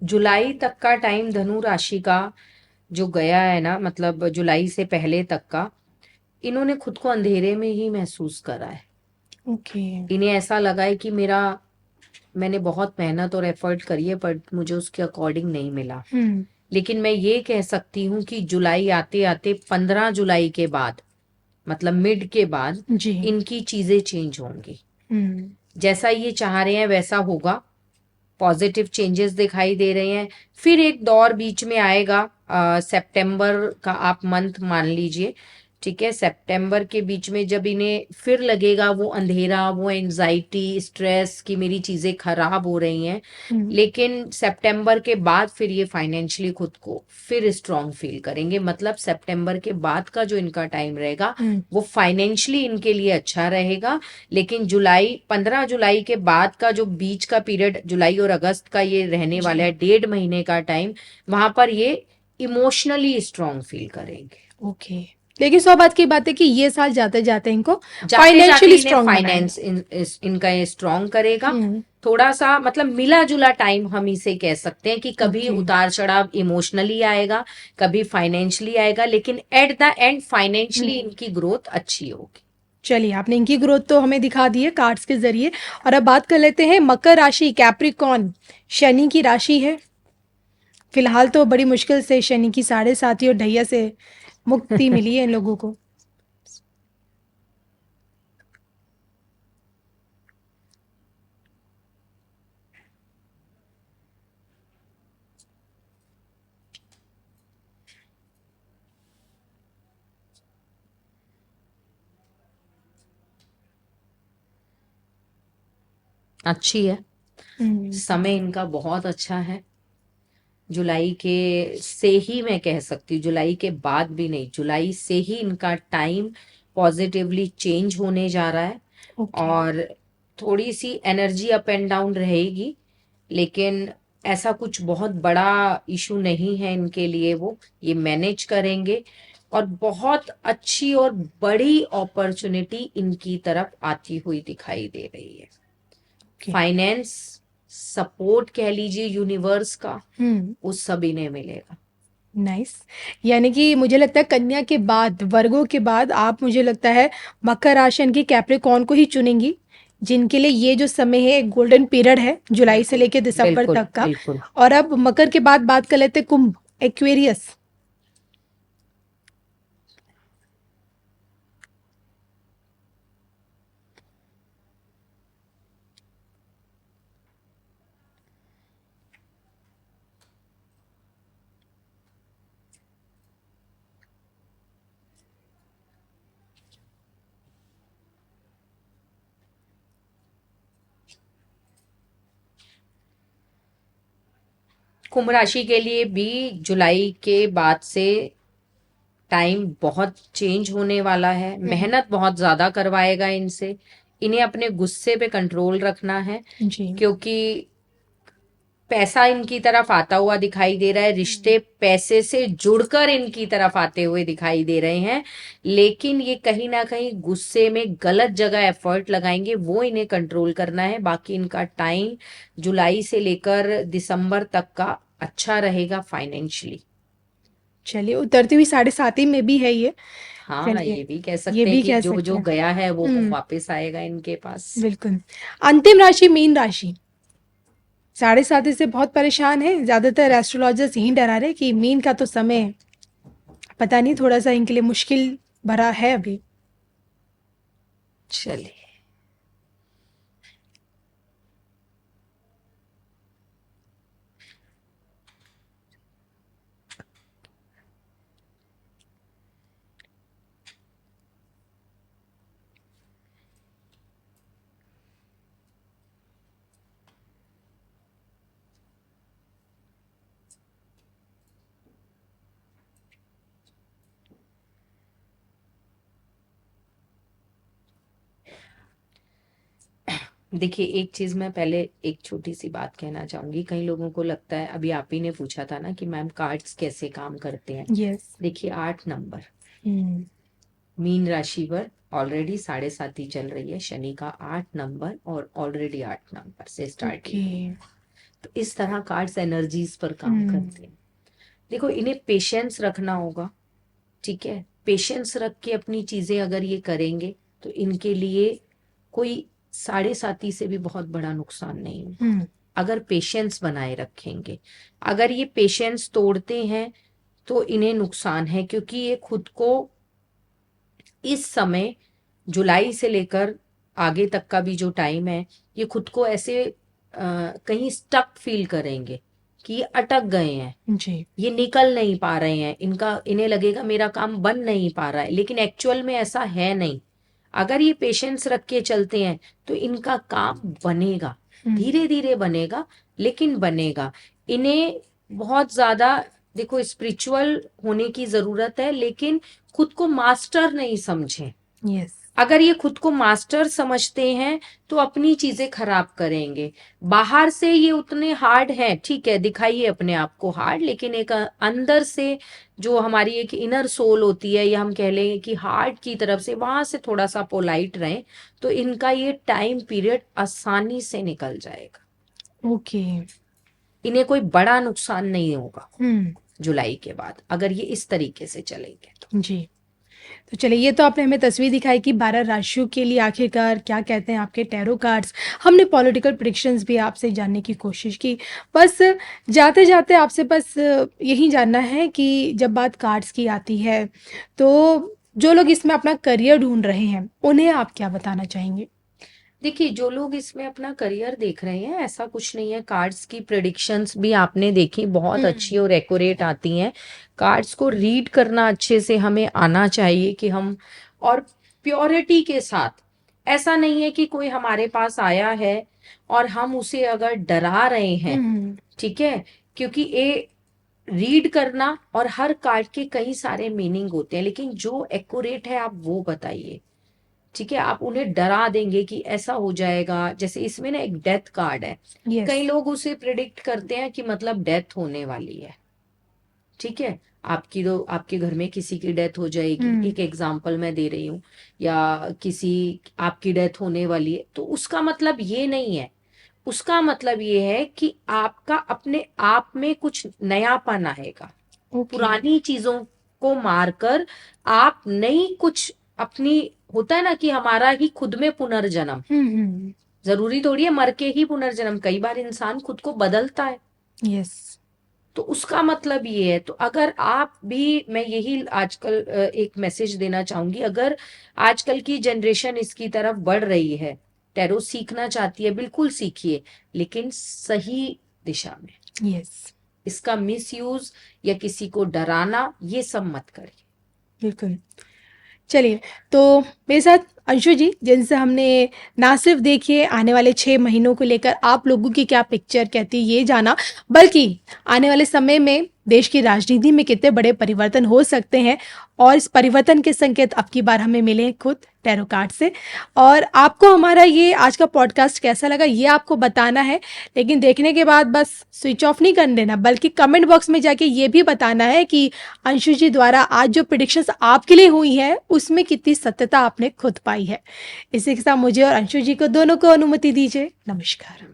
जुलाई तक का टाइम धनु राशि का जो गया है ना, मतलब जुलाई से पहले तक का, इन्होंने खुद को अंधेरे में ही महसूस करा है। ओके। इन्हें ऐसा लगा है कि मैंने बहुत मेहनत और एफर्ट करी है, पर मुझे उसके अकॉर्डिंग नहीं मिला। हम्म लेकिन मैं ये कह सकती हूँ कि जुलाई आते आते 15 जुलाई के बाद, मतलब मिड के बाद, जी। इनकी चीजें चेंज होंगी। हम्म जैसा ये चाह रहे हैं वैसा होगा। पॉजिटिव चेंजेस दिखाई दे रहे हैं। फिर एक दौर बीच में आएगा, सितंबर का आप मंथ मान लीजिए, ठीक है, सितंबर के बीच में जब इन्हें फिर लगेगा वो अंधेरा, वो एंजाइटी, स्ट्रेस कि मेरी चीजें खराब हो रही हैं। हम्म लेकिन सितंबर के बाद फिर ये फाइनेंशियली खुद को फिर स्ट्रांग फील करेंगे। मतलब सितंबर के बाद का जो इनका टाइम रहेगा हम्म वो फाइनेंशियली इनके लिए अच्छा रहेगा। लेकिन 15 जुलाई के बाद का जो बीच का पीरियड, जुलाई और अगस्त का ये रहने वाला जी। है, 1.5 महीने का टाइम, वहां पर ये इमोशनली स्ट्रांग फील करेंगे। ओके। लेकिन सौ बात की बात है कि ये साल जाते जाते इनको जाते जाते फाइनेंशियली इन्हें स्ट्रांग बनाएगा। फाइनेंस इनका ये स्ट्रांग करेगा। हम्म थोड़ा सा मतलब मिला जुला टाइम हम इसे कह सकते हैं, कि कभी ओके। उतार चढ़ाव इमोशनली आएगा, कभी फाइनेंशियली आएगा, लेकिन एट द एंड फाइनेंशियली हम्म इनकी ग्रोथ अच्छी होगी। चलिए, आपने इनकी ग्रोथ तो हमें दिखा दी है कार्ड्स के जरिए। और अब बात कर लेते हैं मकर राशि, कैप्रिकॉन, शनि की राशि है। फिलहाल तो बड़ी मुश्किल से शनि की 7.5 और ढैया से मुक्ति मिली है इन लोगों को। अच्छी है, हम्म समय इनका बहुत अच्छा है। जुलाई के से ही मैं कह सकती हूँ, जुलाई के बाद भी नहीं, जुलाई से ही इनका टाइम पॉजिटिवली चेंज होने जा रहा है। ओके। और थोड़ी सी एनर्जी अप एंड डाउन रहेगी, लेकिन ऐसा कुछ बहुत बड़ा इशू नहीं है इनके लिए, वो ये मैनेज करेंगे। और बहुत अच्छी और बड़ी अपॉर्चुनिटी इनकी तरफ आती हुई दिखाई दे रही है। ओके। फाइनेंस सपोर्ट कह लीजिए यूनिवर्स का, हम्म उस सभी ने मिलेगा। नाइस। यानी कि मुझे लगता है कन्या के बाद, वर्गों के बाद, आप मुझे लगता है मकर राशि की कैप्रिकॉन को ही चुनेंगी, जिनके लिए ये जो समय है एक गोल्डन पीरियड है, जुलाई से लेकर दिसंबर बिल्कुल तक का। बिल्कुल। और अब मकर के बाद बात कर लेते हैं कुंभ, एक्वेरियस। कुंभ राशि के लिए भी जुलाई के बाद से टाइम बहुत चेंज होने वाला है। मेहनत बहुत ज्यादा करवाएगा इनसे। इन्हें अपने गुस्से पे कंट्रोल रखना है, जी। क्योंकि पैसा इनकी तरफ आता हुआ दिखाई दे रहा है, रिश्ते पैसे से जुड़कर इनकी तरफ आते हुए दिखाई दे रहे हैं, लेकिन ये कहीं ना कहीं गुस्से में गलत जगह एफर्ट लगाएंगे, वो इन्हें कंट्रोल करना है। बाकी इनका टाइम जुलाई से लेकर दिसंबर तक का अच्छा रहेगा फाइनेंशियली। चलिए, उतरती हुई 7.5 में भी है ये। हाँ, चलिए, ये भी कह ये सकते हैं भी कि कह जो सकते जो हैं। गया है वो हम्म, वापस आएगा इनके पास। बिल्कुल। अंतिम राशि मीन राशि, 7.5 से बहुत परेशान है। ज्यादातर एस्ट्रोलॉजर्स यही डरा रहे कि मीन का तो समय पता नहीं, थोड़ा सा इनके लिए मुश्किल भरा है अभी। चलिए, देखिए एक चीज मैं पहले एक छोटी सी बात कहना चाहूंगी। कई लोगों को लगता है, अभी आप ही ने पूछा था ना कि मैम कार्ड्स कैसे काम करते हैं। यस। देखिए 8 नंबर हम्म। मीन राशि पर ऑलरेडी 7.5 चल रही है, शनि का 8 नंबर और ऑलरेडी 8 नंबर से स्टार्ट ओके। हुई है। तो इस तरह कार्ड्स एनर्जीज पर काम हम्म। करते हैं। देखो इन्हें पेशेंस रखना होगा, ठीक है। पेशेंस रख के अपनी चीजें अगर ये करेंगे तो इनके लिए कोई 7.5 से भी बहुत बड़ा नुकसान नहीं होगा, हम्म। अगर पेशेंस बनाए रखेंगे। अगर ये पेशेंस तोड़ते हैं तो इन्हें नुकसान है, क्योंकि ये खुद को इस समय जुलाई से लेकर आगे तक का भी जो टाइम है, ये खुद को ऐसे कहीं स्टक फील करेंगे कि ये अटक गए हैं, जी। ये निकल नहीं पा रहे हैं, इन्हें लगेगा मेरा काम बन नहीं पा रहा है, लेकिन एक्चुअल में ऐसा है नहीं। अगर ये पेशेंस रख के चलते हैं तो इनका काम बनेगा, धीरे धीरे बनेगा, लेकिन बनेगा। इन्हें बहुत ज्यादा देखो स्पिरिचुअल होने की जरूरत है, लेकिन खुद को मास्टर नहीं समझें। यस। अगर ये खुद को मास्टर समझते हैं तो अपनी चीजें खराब करेंगे। बाहर से ये उतने हार्ड हैं, ठीक है, दिखाइए अपने आप को हार्ड, लेकिन एक अंदर से जो हमारी एक इनर सोल होती है, या हम कह लेंगे कि हार्ट की तरफ से, वहां से थोड़ा सा पोलाइट रहें तो इनका ये टाइम पीरियड आसानी से निकल जाएगा। ओके। इन्हें कोई बड़ा नुकसान नहीं होगा हम्म। जुलाई के बाद, अगर ये इस तरीके से चलेंगे तो। जी। तो चलिए, ये तो आपने हमें तस्वीर दिखाई कि 12 राशियों के लिए आखिरकार क्या कहते हैं आपके टैरो कार्ड्स। हमने पॉलिटिकल प्रेडिक्शंस भी आपसे जानने की कोशिश की। बस जाते जाते आपसे बस यही जानना है कि जब बात कार्ड्स की आती है, तो जो लोग इसमें अपना करियर ढूंढ रहे हैं उन्हें आप क्या बताना चाहेंगे? देखिए जो लोग इसमें अपना करियर देख रहे हैं, ऐसा कुछ नहीं है। कार्ड्स की प्रेडिक्शंस भी आपने देखी, बहुत अच्छी और एक्यूरेट आती हैं। कार्ड्स को रीड करना अच्छे से हमें आना चाहिए कि हम, और प्योरिटी के साथ। ऐसा नहीं है कि कोई हमारे पास आया है और हम उसे अगर डरा रहे हैं, ठीक है, क्योंकि ये रीड करना, और हर कार्ड के कई सारे मीनिंग होते हैं, लेकिन जो एक्यूरेट है आप वो बताइए, ठीक है। आप उन्हें डरा देंगे कि ऐसा हो जाएगा, जैसे इसमें ना एक डेथ कार्ड है, कई लोग उसे प्रिडिक्ट करते हैं कि मतलब डेथ होने वाली है, ठीक है, आपकी तो आपके घर में किसी की डेथ हो जाएगी, एक एग्जांपल मैं दे रही हूँ, या किसी आपकी डेथ होने वाली है, तो उसका मतलब ये नहीं है। उसका मतलब ये है कि आपका अपने आप में कुछ नयापन आएगा। पुरानी चीजों को मारकर आप नई कुछ अपनी, होता है ना कि हमारा ही खुद में पुनर्जन्म, जरूरी थोड़ी है मर के ही पुनर्जन्म, कई बार इंसान खुद को बदलता है। यस। तो उसका मतलब ये है। तो अगर आप भी, मैं यही आजकल एक मैसेज देना चाहूंगी, अगर आजकल की जनरेशन इसकी तरफ बढ़ रही है, टैरो सीखना चाहती है, बिल्कुल सीखिए, लेकिन सही दिशा में। यस। इसका मिसयूज या किसी को डराना, ये सब मत करिए। बिल्कुल। चलिए, तो मेरे साथ अंशु जी, जिनसे हमने ना सिर्फ देखिए आने वाले 6 महीनों को लेकर आप लोगों की क्या पिक्चर कहती है ये जाना, बल्कि आने वाले समय में देश की राजनीति में कितने बड़े परिवर्तन हो सकते हैं, और इस परिवर्तन के संकेत अब की बार हमें मिले खुद टैरो कार्ड से। और आपको हमारा ये आज का पॉडकास्ट कैसा लगा ये आपको बताना है, लेकिन देखने के बाद बस स्विच ऑफ नहीं कर देना, बल्कि कमेंट बॉक्स में जाके ये भी बताना है कि अंशु जी द्वारा आज जो प्रिडिक्शंस आपके लिए हुई है उसमें कितनी सत्यता आपने खुद पाई है। इसी के साथ मुझे और अंशु जी को दोनों को अनुमति दीजिए। नमस्कार।